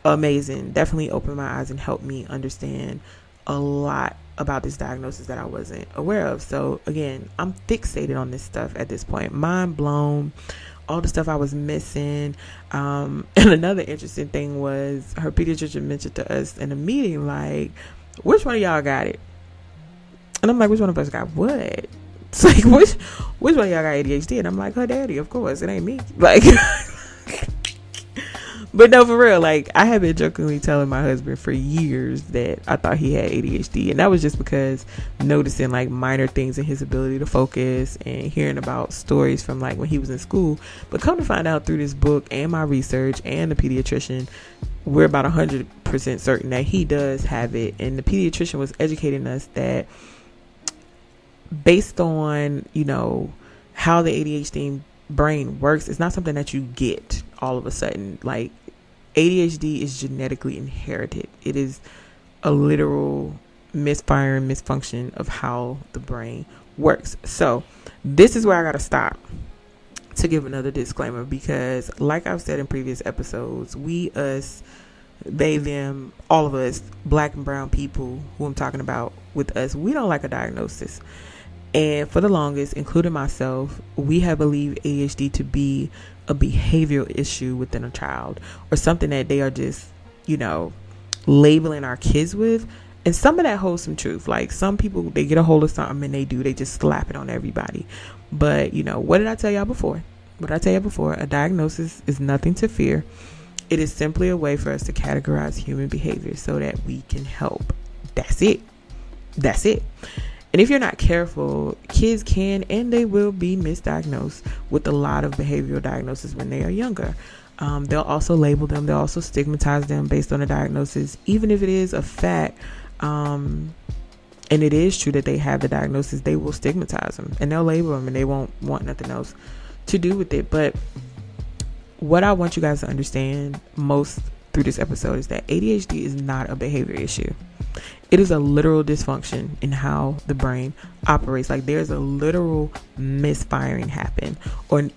amazing. Definitely opened my eyes and helped me understand a lot about this diagnosis that I wasn't aware of. So again, I'm fixated on this stuff at this point. Mind blown. All the stuff I was missing. And another interesting thing was, her pediatrician mentioned to us in a meeting, like, which one of y'all got it? And I'm like, which one of us got what? It's like, which one of y'all got ADHD? And I'm like, her daddy, of course. It ain't me. Like, but no, for real, like, I have been jokingly telling my husband for years that I thought he had ADHD, and that was just because noticing like minor things in his ability to focus and hearing about stories from like when he was in school. But come to find out through this book and my research and the pediatrician, we're about 100% certain that he does have it. And the pediatrician was educating us that based on, how the ADHD brain works, it's not something that you get all of a sudden. Like, ADHD is genetically inherited. It is a literal misfire and misfunction of how the brain works. So this is where I gotta stop to give another disclaimer, because like I've said in previous episodes, we, us, they, them, all of us, black and brown people who I'm talking about with us, we don't like a diagnosis. And for the longest, including myself, we have believed ADHD to be a behavioral issue within a child, or something that they are just, labeling our kids with. And some of that holds some truth. Like, some people, they get a hold of something and they just slap it on everybody. But, what did I tell y'all before? A diagnosis is nothing to fear. It is simply a way for us to categorize human behavior so that we can help. That's it. And if you're not careful, kids can and they will be misdiagnosed with a lot of behavioral diagnoses when they are younger. They'll also label them. They'll also stigmatize them based on a diagnosis, even if it is a fact. And it is true that they have the diagnosis. They will stigmatize them and they'll label them, and they won't want nothing else to do with it. But what I want you guys to understand most through this episode is that ADHD is not a behavior issue. It is a literal dysfunction in how the brain operates. Like, there's a literal misfiring happen, or an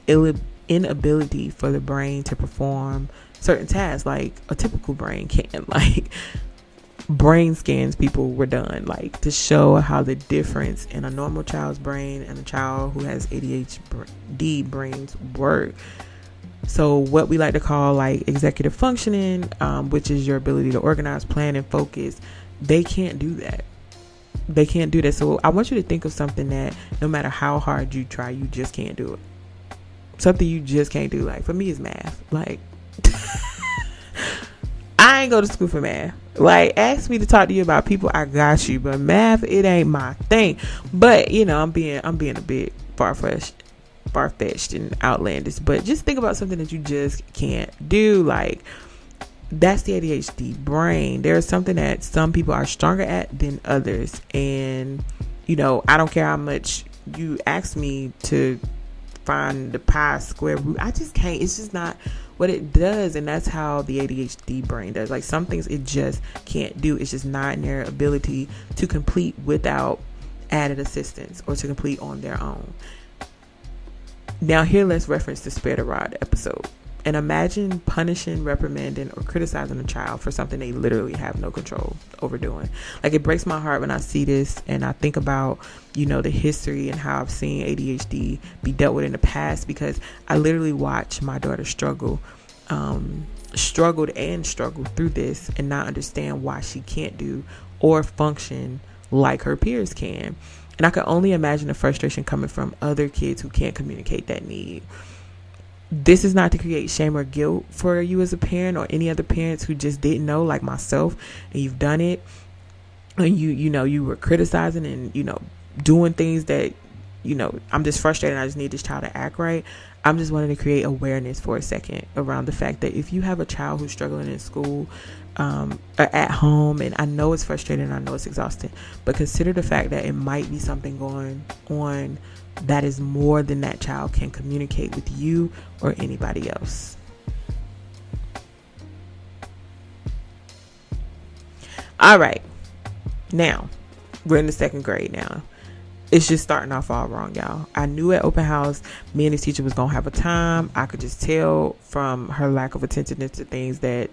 inability for the brain to perform certain tasks like a typical brain can. Like, brain scans people were done, like, to show how the difference in a normal child's brain and a child who has ADHD brains work. So what we like to call like executive functioning, which is your ability to organize, plan, and focus, they can't do that. So I want you to think of something that no matter how hard you try, you just can't do it. Something you just can't do. Like, for me, is math. Like, I ain't go to school for math. Like, ask me to talk to you about people, I got you. But math, it ain't my thing. But, I'm being a bit far-fetched and outlandish. But just think about something that you just can't do. Like, that's the ADHD brain. There's something that some people are stronger at than others. And, I don't care how much you ask me to find the pi square root. I just can't. It's just not what it does. And that's how the ADHD brain does. Like, some things it just can't do. It's just not in their ability to complete without added assistance, or to complete on their own. Now, here, let's reference the Spare the Rod episode. And imagine punishing, reprimanding, or criticizing a child for something they literally have no control over doing. Like, it breaks my heart when I see this and I think about, the history and how I've seen ADHD be dealt with in the past, because I literally watched my daughter struggled through this and not understand why she can't do or function like her peers can. And I could only imagine the frustration coming from other kids who can't communicate that need. This is not to create shame or guilt for you as a parent, or any other parents who just didn't know, like myself, and you've done it, and you were criticizing and doing things that I'm just frustrated, I just need this child to act right. I'm just wanting to create awareness for a second around the fact that if you have a child who's struggling in school, or at home, and I know it's frustrating, I know it's exhausting, but consider the fact that it might be something going on that is more than that child can communicate with you or anybody else. All right. Now, we're in the second grade now. It's just starting off all wrong, y'all. I knew at open house, me and this teacher was going to have a time. I could just tell from her lack of attentiveness to things that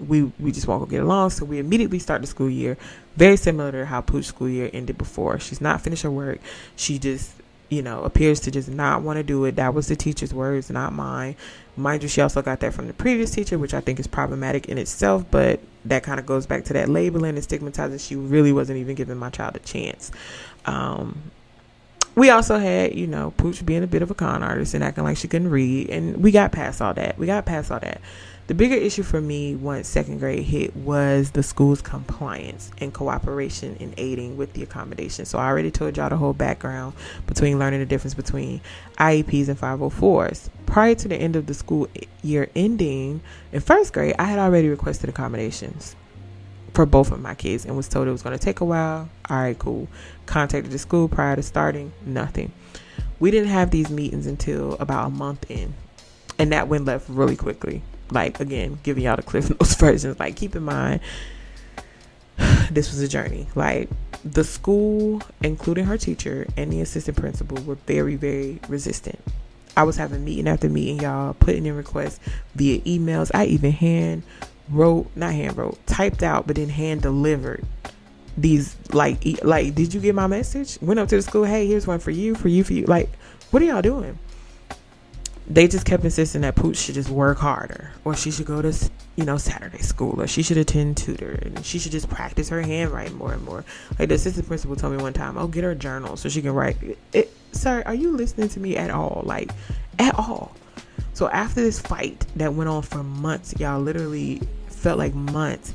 we just won't go get along. So we immediately start the school year, very similar to how Pooch's school year ended before. She's not finished her work. She just appears to just not want to do it. That was the teacher's words, not mine. Mind you, she also got that from the previous teacher, which I think is problematic in itself, but that kind of goes back to that labeling and stigmatizing. She really wasn't even giving my child a chance. We also had, Pooch being a bit of a con artist and acting like she couldn't read, and we got past all that. The bigger issue for me once second grade hit was the school's compliance and cooperation in aiding with the accommodation. So I already told y'all the whole background between learning the difference between IEPs and 504s. Prior to the end of the school year ending in first grade, I had already requested accommodations for both of my kids and was told it was going to take a while. All right, cool. Contacted the school prior to starting, nothing. We didn't have these meetings until about a month in, and that went left really quickly. Like, again, giving y'all the Cliff Notes versions. Like, keep in mind, this was a journey. Like, the school, including her teacher and the assistant principal, were very, very resistant. I was having meeting after meeting, y'all, putting in requests via emails. I even typed out, but then hand delivered these like did you get my message? Went up to the school, hey, here's one for you. Like, what are y'all doing? They just kept insisting that Pooch should just work harder, or she should go to, Saturday school, or she should attend tutor, and she should just practice her handwriting more and more. Like, the assistant principal told me one time, oh, get her a journal so she can write. Sir, are you listening to me at all? Like, at all? So after this fight that went on for months, y'all, literally felt like months,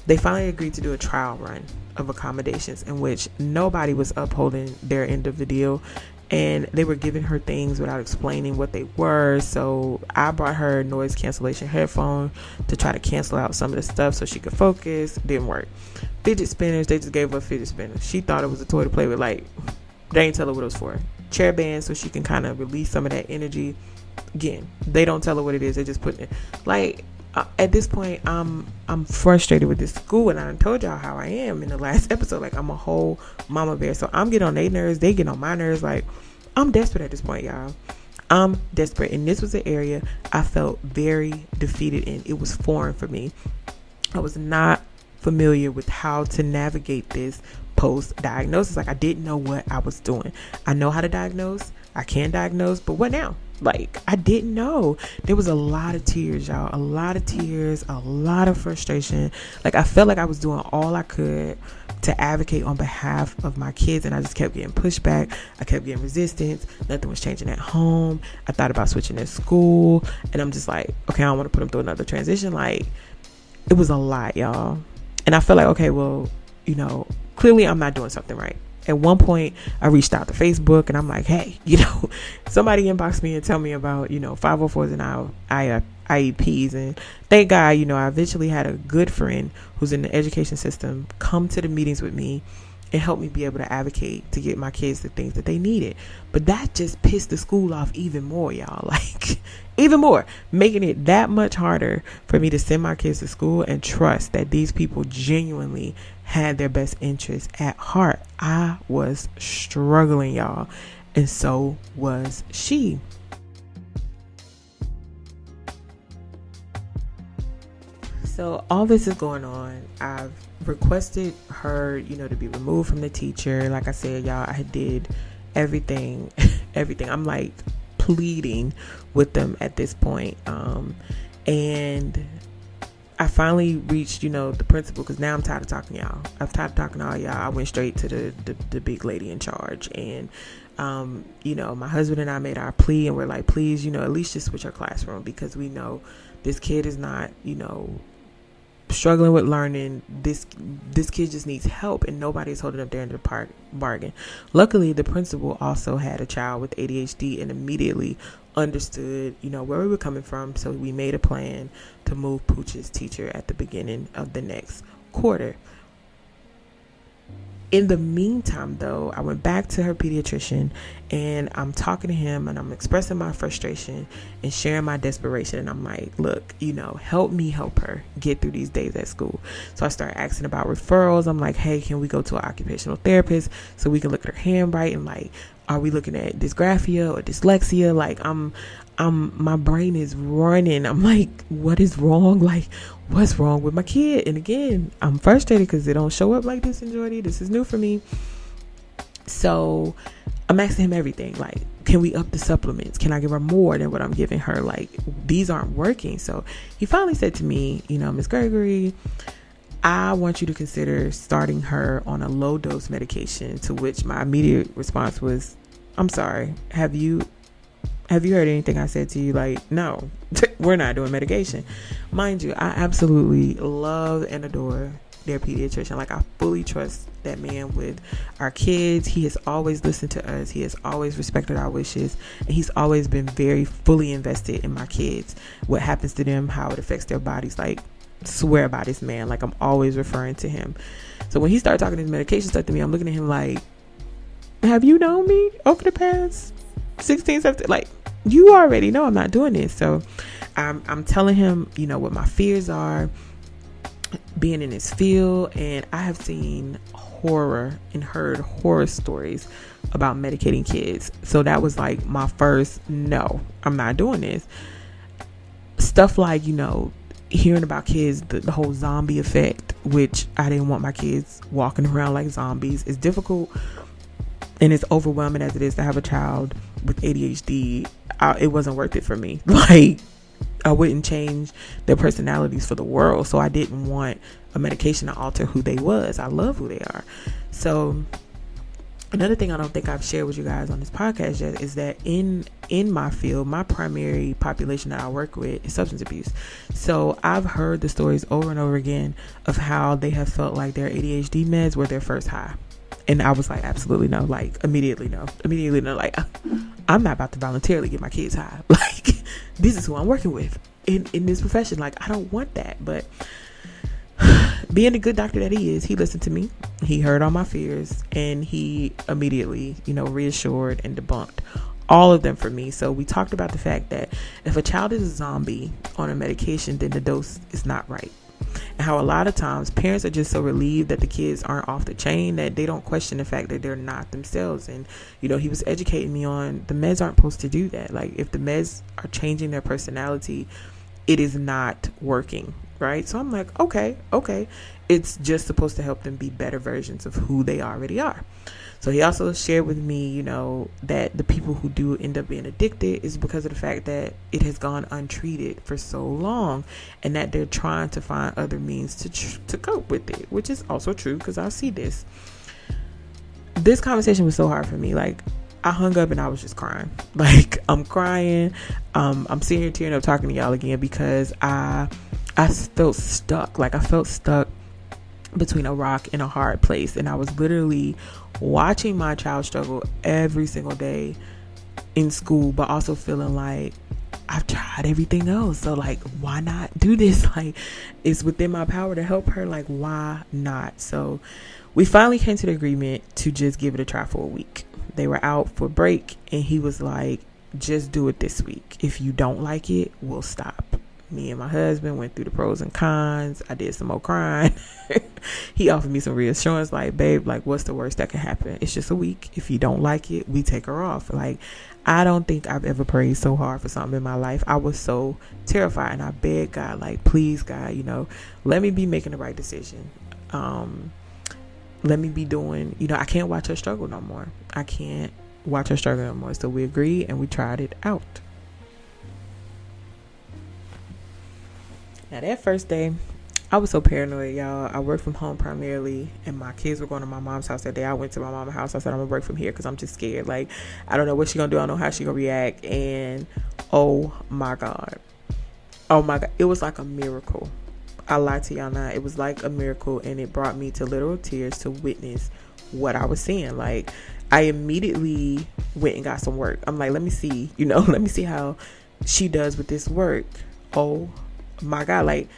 they finally agreed to do a trial run of accommodations in which nobody was upholding their end of the deal. And they were giving her things without explaining what they were. So I brought her noise cancellation headphone to try to cancel out some of the stuff so she could focus. Didn't work. Fidget spinners, they just gave her a fidget spinner. She thought it was a toy to play with. Like, they ain't tell her what it was for. Chair band so she can kind of release some of that energy. Again, they don't tell her what it is. They just put it. Like, at this point, I'm frustrated with this school, and I told y'all how I am in the last episode. Like, I'm a whole mama bear, so I'm getting on their nerves, they get on my nerves. Like, I'm desperate at this point, y'all. I'm desperate, and this was an area I felt very defeated in. It was foreign for me. I was not familiar with how to navigate this post-diagnosis. Like, I didn't know what I was doing. I know how to diagnose. I can diagnose, but what now? Like, I didn't know. There was a lot of tears, y'all. A lot of tears, a lot of frustration. Like, I felt like I was doing all I could to advocate on behalf of my kids, and I just kept getting pushback. I kept getting resistance. Nothing was changing at home. I thought about switching at school, and I'm just like, okay, I don't want to put them through another transition. Like, it was a lot, y'all. And I felt like, okay, well, clearly I'm not doing something right. At one point, I reached out to Facebook, and I'm like, hey, somebody inbox me and tell me about, 504s and IEPs. And thank God, I eventually had a good friend who's in the education system come to the meetings with me and help me be able to advocate to get my kids the things that they needed. But that just pissed the school off even more, y'all. Like, even more, making it that much harder for me to send my kids to school and trust that these people genuinely had their best interests at heart. I was struggling, y'all, and so was she. So all this is going on. I've requested her, to be removed from the teacher. Like I said, y'all, I did everything. I'm like pleading with them at this point. And I finally reached, the principal, because now I'm tired of talking to y'all. I'm tired of talking to all y'all. I went straight to the big lady in charge. And, my husband and I made our plea, and we're like, please, at least just switch our classroom, because we know this kid is not, struggling with learning. This kid just needs help, and nobody's holding up their end of the bargain. Luckily, the principal also had a child with ADHD and immediately understood, where we were coming from. So we made a plan to move Pooch's teacher at the beginning of the next quarter. In the meantime, though, I went back to her pediatrician, and I'm talking to him, and I'm expressing my frustration and sharing my desperation. And I'm like, look, help me help her get through these days at school. So I started asking about referrals. I'm like, hey, can we go to an occupational therapist so we can look at her handwriting? Like, are we looking at dysgraphia or dyslexia? Like, my brain is running. I'm like, what is wrong? Like, what's wrong with my kid? And again, I'm frustrated because they don't show up like this in Jordy. This is new for me. So I'm asking him everything. Like, can we up the supplements? Can I give her more than what I'm giving her? Like, these aren't working. So he finally said to me, Miss Gregory, I want you to consider starting her on a low dose medication. To which my immediate response was, I'm sorry, have you heard anything I said to you? Like, no, we're not doing medication. Mind you, I absolutely love and adore their pediatrician. Like, I fully trust that man with our kids. He has always listened to us. He has always respected our wishes. And he's always been very fully invested in my kids. What happens to them, how it affects their bodies. Like, swear by this man. Like, I'm always referring to him. So when he started talking his medication stuff to me, I'm looking at him like, have you known me over the past 16, 17? Like, you already know I'm not doing this. So I'm telling him, what my fears are being in this field. And I have seen horror and heard horror stories about medicating kids. So that was like my first, no, I'm not doing this. Stuff like, hearing about kids, the whole zombie effect, which I didn't want my kids walking around like zombies. It's difficult and it's overwhelming as it is to have a child with ADHD. It wasn't worth it for me. Like, I wouldn't change their personalities for the world. So I didn't want a medication to alter who they was. I love who they are. So another thing I don't think I've shared with you guys on this podcast yet is that in my field, my primary population that I work with is substance abuse. So I've heard the stories over and over again of how they have felt like their ADHD meds were their first high. And I was like, absolutely no. Like, immediately no. Like, I'm not about to voluntarily get my kids high. Like, this is who I'm working with in this profession. Like, I don't want that. But being the good doctor that he is, he listened to me. He heard all my fears, and he immediately, reassured and debunked all of them for me. So we talked about the fact that if a child is a zombie on a medication, then the dose is not right. And how a lot of times parents are just so relieved that the kids aren't off the chain that they don't question the fact that they're not themselves. And, he was educating me on the meds aren't supposed to do that. Like, if the meds are changing their personality, it is not working. Right. So I'm like, okay. It's just supposed to help them be better versions of who they already are. So he also shared with me, that the people who do end up being addicted is because of the fact that it has gone untreated for so long, and that they're trying to find other means to cope with it, which is also true because I see this. This conversation was so hard for me. Like, I hung up and I was just crying. Like, I'm crying. I'm sitting here tearing up talking to y'all again because I felt stuck. Like, I felt stuck between a rock and a hard place. And I was literally watching my child struggle every single day in school, but also feeling like I've tried everything else. So, like, why not do this? Like, it's within my power to help her. Like, why not? So we finally came to the agreement to just give it a try for a week. They were out for break, and he was like, just do it this week. If you don't like it, we'll stop. Me and my husband went through the pros and cons. I did some more crying. He offered me some reassurance, like, babe, like, what's the worst that can happen? It's just a week. If you don't like it, we take her off. Like, I don't think I've ever prayed so hard for something in my life. I was so terrified, and I begged God, like, please, God, let me be making the right decision. Let me be doing, I can't watch her struggle no more. I can't watch her struggle no more. So we agreed, and we tried it out. Now, that first day, I was so paranoid, y'all. I work from home primarily, and my kids were going to my mom's house that day. I went to my mom's house. I said, I'm going to work from here because I'm just scared. Like, I don't know what she's going to do. I don't know how she's going to react. And, oh, my God. It was like a miracle. I lied to y'all not. It was like a miracle, and it brought me to literal tears to witness what I was seeing. Like, I immediately went and got some work. I'm like, let me see, let me see how she does with this work. Oh, my God. Like,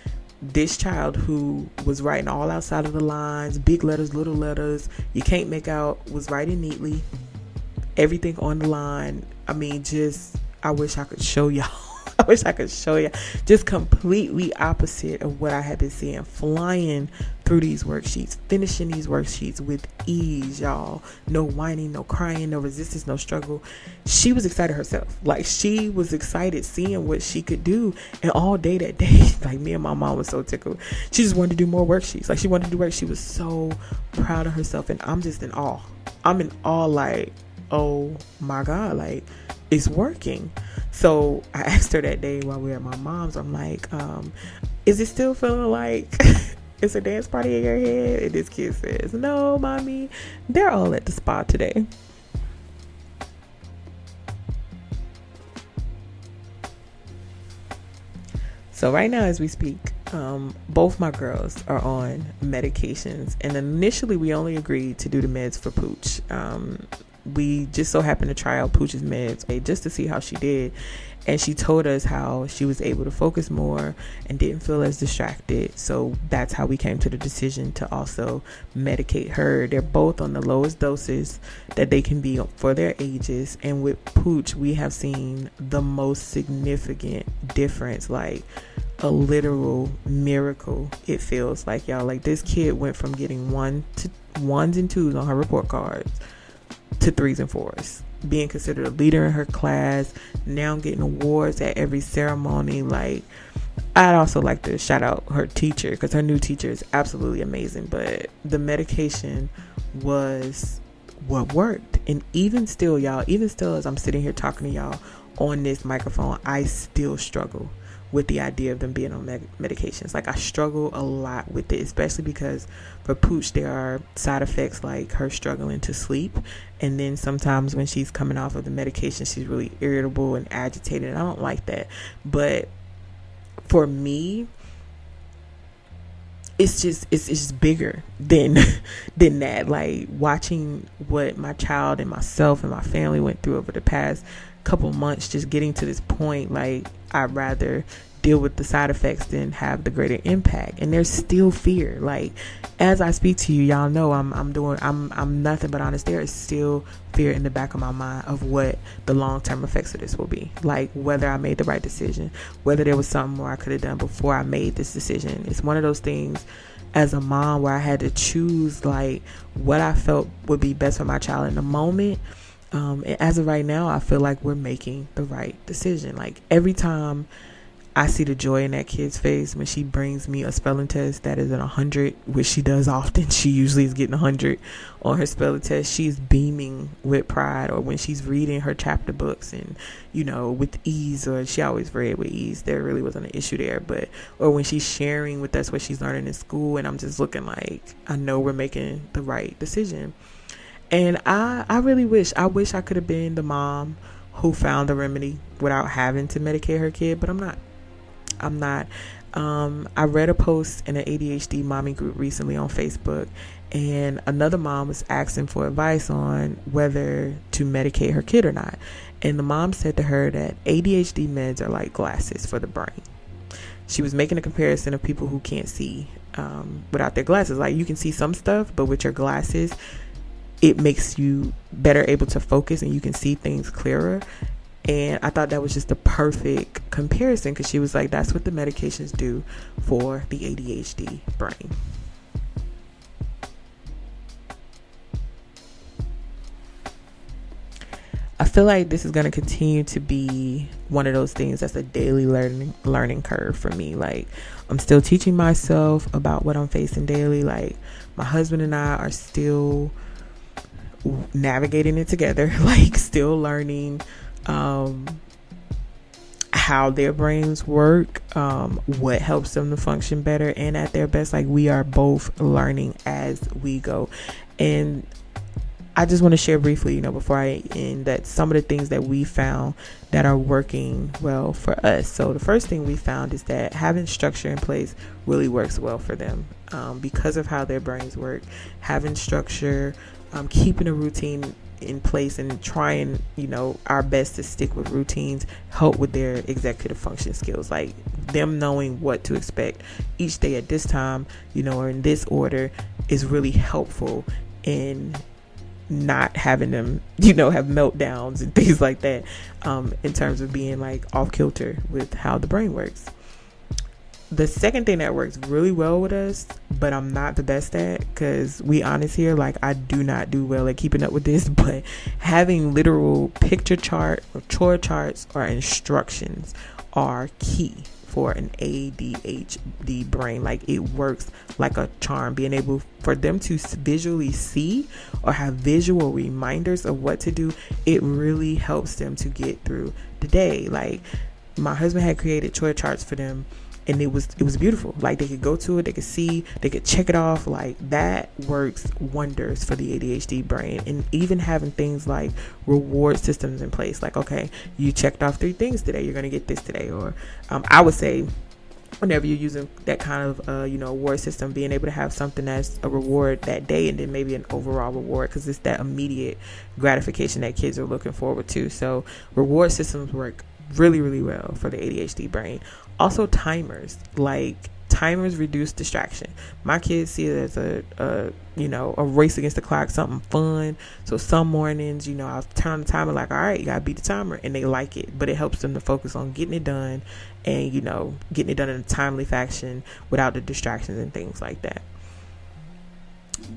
this child who was writing all outside of the lines, big letters, little letters, you can't make out, was writing neatly, everything on the line. I mean, I wish I could show y'all. Just completely opposite of what I had been seeing, flying through these worksheets, finishing these worksheets with ease, y'all. No whining, no crying, no resistance, no struggle. She was excited herself. Like, she was excited seeing what she could do. And all day that day, like, me and my mom was so tickled. She just wanted to do more worksheets. Like, she wanted to do work. She was so proud of herself. And I'm just in awe. I'm in awe, like, oh my God, like, it's working. So I asked her that day while we were at my mom's, I'm like, is it still feeling like it's a dance party in your head? And this kid says, no, mommy, they're all at the spa today. So right now, as we speak, both my girls are on medications. And initially, we only agreed to do the meds for Pooch. We just so happened to try out Pooch's meds just to see how she did. And she told us how she was able to focus more and didn't feel as distracted. So that's how we came to the decision to also medicate her. They're both on the lowest doses that they can be for their ages. And with Pooch, we have seen the most significant difference, like a literal miracle. It feels like, y'all, like, this kid went from getting ones and twos on her report cards to 3s and 4s, being considered a leader in her class, now getting awards at every ceremony. Like, I'd also like to shout out her teacher, because her new teacher is absolutely amazing. But the medication was what worked. And even still, y'all, even still as I'm sitting here talking to y'all on this microphone, I still struggle with the idea of them being on medications. Like, I struggle a lot with it, especially because for Pooch there are side effects like her struggling to sleep, and then sometimes when she's coming off of the medication she's really irritable and agitated, and I don't like that. But for me, it's just bigger than that. Like, watching what my child and myself and my family went through over the past couple months, just getting to this point, like, I'd rather deal with the side effects than have the greater impact. And there's still fear. Like, as I speak to you, y'all know I'm nothing but honest. There is still fear in the back of my mind of what the long-term effects of this will be. Like, whether I made the right decision, whether there was something more I could have done before I made this decision. It's one of those things as a mom where I had to choose, like, what I felt would be best for my child in the moment. And as of right now, I feel like we're making the right decision. Like, every time I see the joy in that kid's face when she brings me a spelling test that is at 100, which she does often. She usually is getting 100 on her spelling test. She's beaming with pride. Or when she's reading her chapter books and, with ease, or she always read with ease. There really wasn't an issue there. Or when she's sharing with us what she's learning in school, and I'm just looking like, I know we're making the right decision. And I really wish I could have been the mom who found the remedy without having to medicate her kid, but I'm not. I read a post in an ADHD mommy group recently on Facebook, and another mom was asking for advice on whether to medicate her kid or not. And the mom said to her that ADHD meds are like glasses for the brain. She was making a comparison of people who can't see without their glasses. Like, you can see some stuff, but with your glasses, it makes you better able to focus and you can see things clearer. And I thought that was just the perfect comparison, because she was like, that's what the medications do for the ADHD brain. I feel like this is going to continue to be one of those things that's a daily learning curve for me. Like, I'm still teaching myself about what I'm facing daily. Like, my husband and I are still navigating it together, like, still learning how their brains work, what helps them to function better and at their best. Like, we are both learning as we go. And I just want to share briefly, before I end, that some of the things that we found that are working well for us. So the first thing we found is that having structure in place really works well for them, because of how their brains work. Having structure, keeping a routine in place and trying, our best to stick with routines, help with their executive function skills. Like, them knowing what to expect each day at this time, or in this order, is really helpful in not having them, have meltdowns and things like that, in terms of being like off kilter with how the brain works. The second thing that works really well with us, but I'm not the best at, because we honest here, like, I do not do well at keeping up with this, but having literal picture chart or chore charts or instructions are key for an ADHD brain. Like, it works like a charm. Being able for them to visually see or have visual reminders of what to do, it really helps them to get through the day. Like, my husband had created chore charts for them, and it was beautiful. Like, they could go to it, they could see, they could check it off. Like, that works wonders for the ADHD brain. And even having things like reward systems in place. Like, okay, you checked off 3 things today, you're going to get this today. Or I would say, whenever you're using that kind of reward system, being able to have something that's a reward that day, and then maybe an overall reward, because it's that immediate gratification that kids are looking forward to. So reward systems work really, really well for the ADHD brain. Also, timers. Like, timers reduce distraction. My kids see it as a race against the clock, something fun. So some mornings, I'll turn on the timer, like, all right, you gotta beat the timer, and they like it. But it helps them to focus on getting it done, and getting it done in a timely fashion without the distractions and things like that.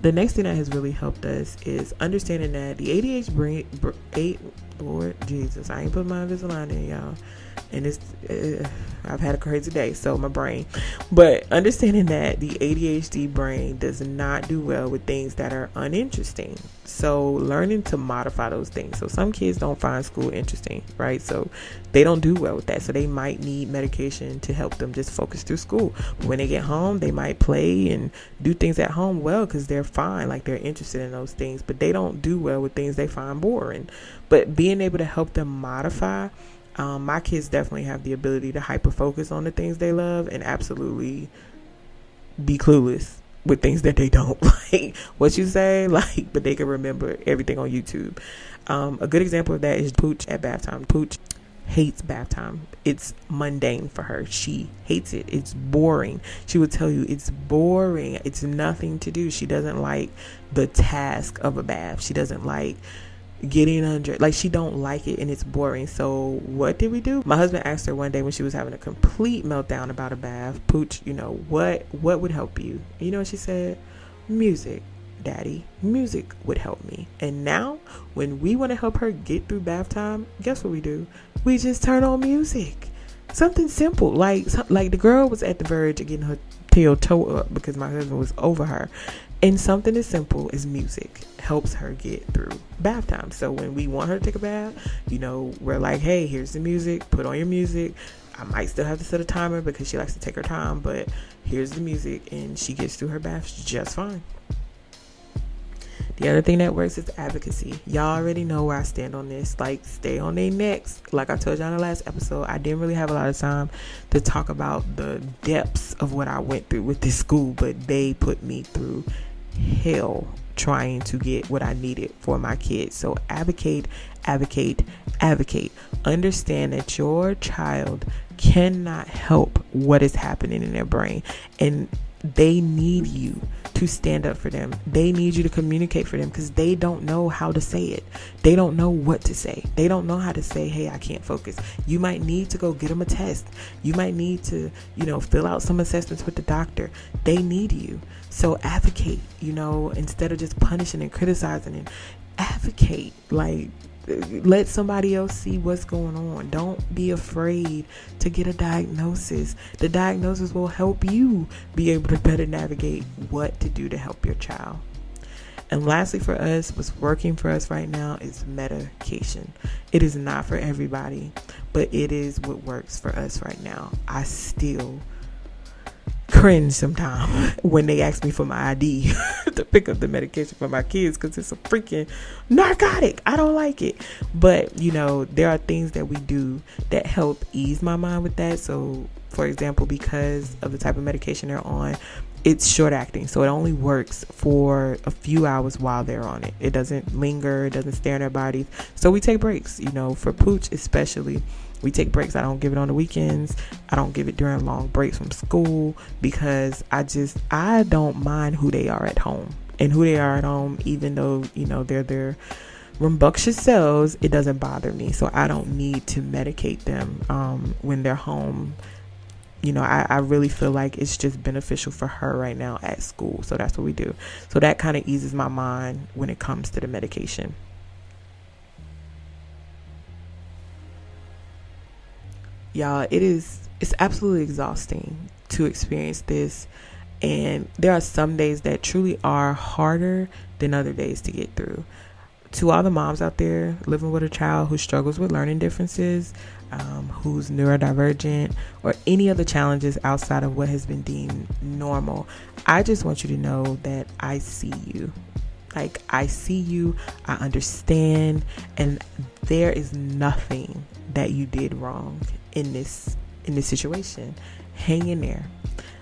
The next thing that has really helped us is understanding that the Lord Jesus, I ain't put my Invisalign in, y'all, and it's I've had a crazy day, so my brain, but understanding that the ADHD brain does not do well with things that are uninteresting. So learning to modify those things. So some kids don't find school interesting, right? So they don't do well with that. So they might need medication to help them just focus through school. But when they get home, they might play and do things at home well because they're fine, like they're interested in those things, but they don't do well with things they find boring. But being able to help them modify, my kids definitely have the ability to hyper focus on the things they love and absolutely be clueless with things that they don't like. What you say, like, but they can remember everything on YouTube. A good example of that is Pooch at bath time. Pooch hates bath time. It's mundane for her. She hates it. It's boring. She would tell you it's boring. It's nothing to do. She doesn't like the task of a bath. She doesn't like getting under, like, she don't like it, and it's boring. So what did we do? My husband asked her one day when she was having a complete meltdown about a bath, Pooch, what would help you? You know what she said? Music, Daddy. Music would help me. And now when we want to help her get through bath time, guess what we do? We just turn on music. Something simple, like the girl was at the verge of getting her tail toe up because my husband was over her. And something as simple as music helps her get through bath time. So when we want her to take a bath, we're like, hey, here's the music, put on your music. I might still have to set a timer because she likes to take her time, but here's the music, and she gets through her baths just fine. The other thing that works is advocacy. Y'all already know where I stand on this. Like, stay on their necks. Like I told y'all in the last episode, I didn't really have a lot of time to talk about the depths of what I went through with this school, but they put me through hell trying to get what I needed for my kids. So advocate. Understand that your child cannot help what is happening in their brain, and they need you to stand up for them. They need you to communicate for them because they don't know how to say it. They don't know what to say. They don't know how to say, hey, I can't focus. You might need to go get them a test. You might need to, fill out some assessments with the doctor. They need you. So advocate, instead of just punishing and criticizing, and advocate. Like, let somebody else see what's going on. Don't be afraid to get a diagnosis. The diagnosis will help you be able to better navigate what to do to help your child. And lastly, for us, what's working for us right now is medication. It is not for everybody, but it is what works for us right now. I still cringe sometimes when they ask me for my ID to pick up the medication for my kids because it's a freaking narcotic. I don't like it. But, there are things that we do that help ease my mind with that. So, for example, because of the type of medication they're on, it's short acting. So it only works for a few hours while they're on it. It doesn't linger. It doesn't stay in their bodies. So we take breaks, for Pooch especially. We take breaks. I don't give it on the weekends. I don't give it during long breaks from school because I don't mind who they are at home. And who they are at home, even though, they're their rambunctious selves, it doesn't bother me. So I don't need to medicate them when they're home. I really feel like it's just beneficial for her right now at school. So that's what we do. So that kind of eases my mind when it comes to the medication. Y'all, it's absolutely exhausting to experience this. And there are some days that truly are harder than other days to get through. To all the moms out there living with a child who struggles with learning differences, who's neurodivergent, or any other challenges outside of what has been deemed normal, I just want you to know that I see you. Like, I see you, I understand, and there is nothing that you did wrong in this situation. Hang in there.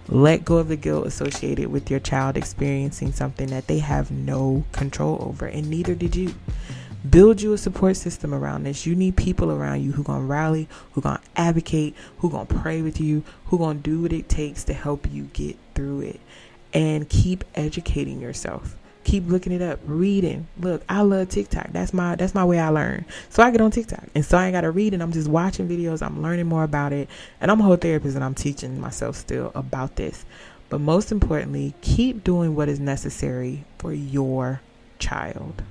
Let go of the guilt associated with your child experiencing something that they have no control over, and neither did you. Build you a support system around this. You need people around you who gonna rally, who gonna advocate, who gonna pray with you, who gonna do what it takes to help you get through it. And keep educating yourself. Keep looking it up, reading. Look, I love TikTok. That's my way I learn. So I get on TikTok, and so I ain't got to read it. I'm just watching videos. I'm learning more about it, and I'm a whole therapist, and I'm teaching myself still about this. But most importantly, keep doing what is necessary for your child.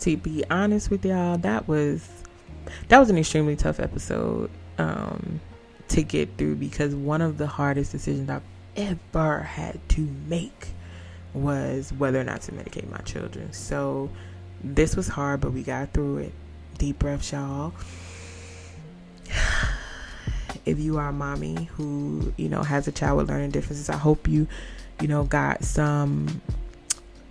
To be honest with y'all, that was an extremely tough episode to get through, because one of the hardest decisions I've ever had to make was whether or not to medicate my children. So this was hard, but we got through it. Deep breaths, y'all. If you are a mommy who, has a child with learning differences, I hope you got some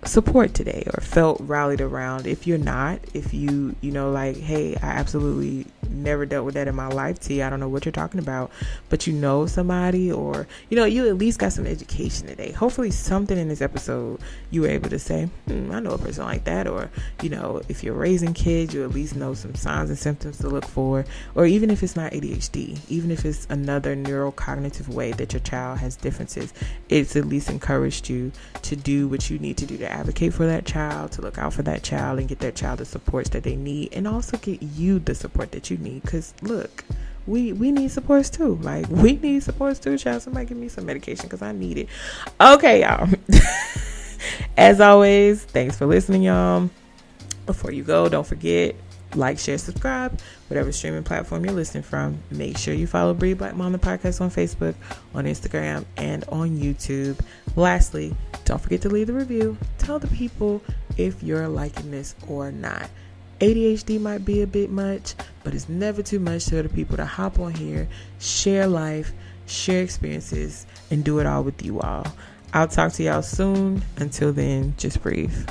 support today or felt rallied around. If you're not, if you like, hey, I absolutely never dealt with that in my life, T, I don't know what you're talking about, but somebody, or you at least got some education today. Hopefully something in this episode you were able to say, I know a person like that, or if you're raising kids, you at least know some signs and symptoms to look for, or even if it's not ADHD, even if it's another neurocognitive way that your child has differences, it's at least encouraged you to do what you need to do to advocate for that child, to look out for that child and get that child the supports that they need, and also get you the support that you need. Because look, we need supports too. Like, we need supports too, child. Somebody give me some medication because I need it. Okay, y'all. As always, thanks for listening, y'all. Before you go, don't forget, like, share, subscribe, whatever streaming platform you're listening from. Make sure you follow Breathe Black Mom the podcast on Facebook, on Instagram, and on YouTube. Lastly, don't forget to leave the review. Tell the people if you're liking this or not. ADHD might be a bit much, but it's never too much to other people to hop on here, share life, share experiences, and do it all with you all. I'll talk to y'all soon. Until then, just breathe.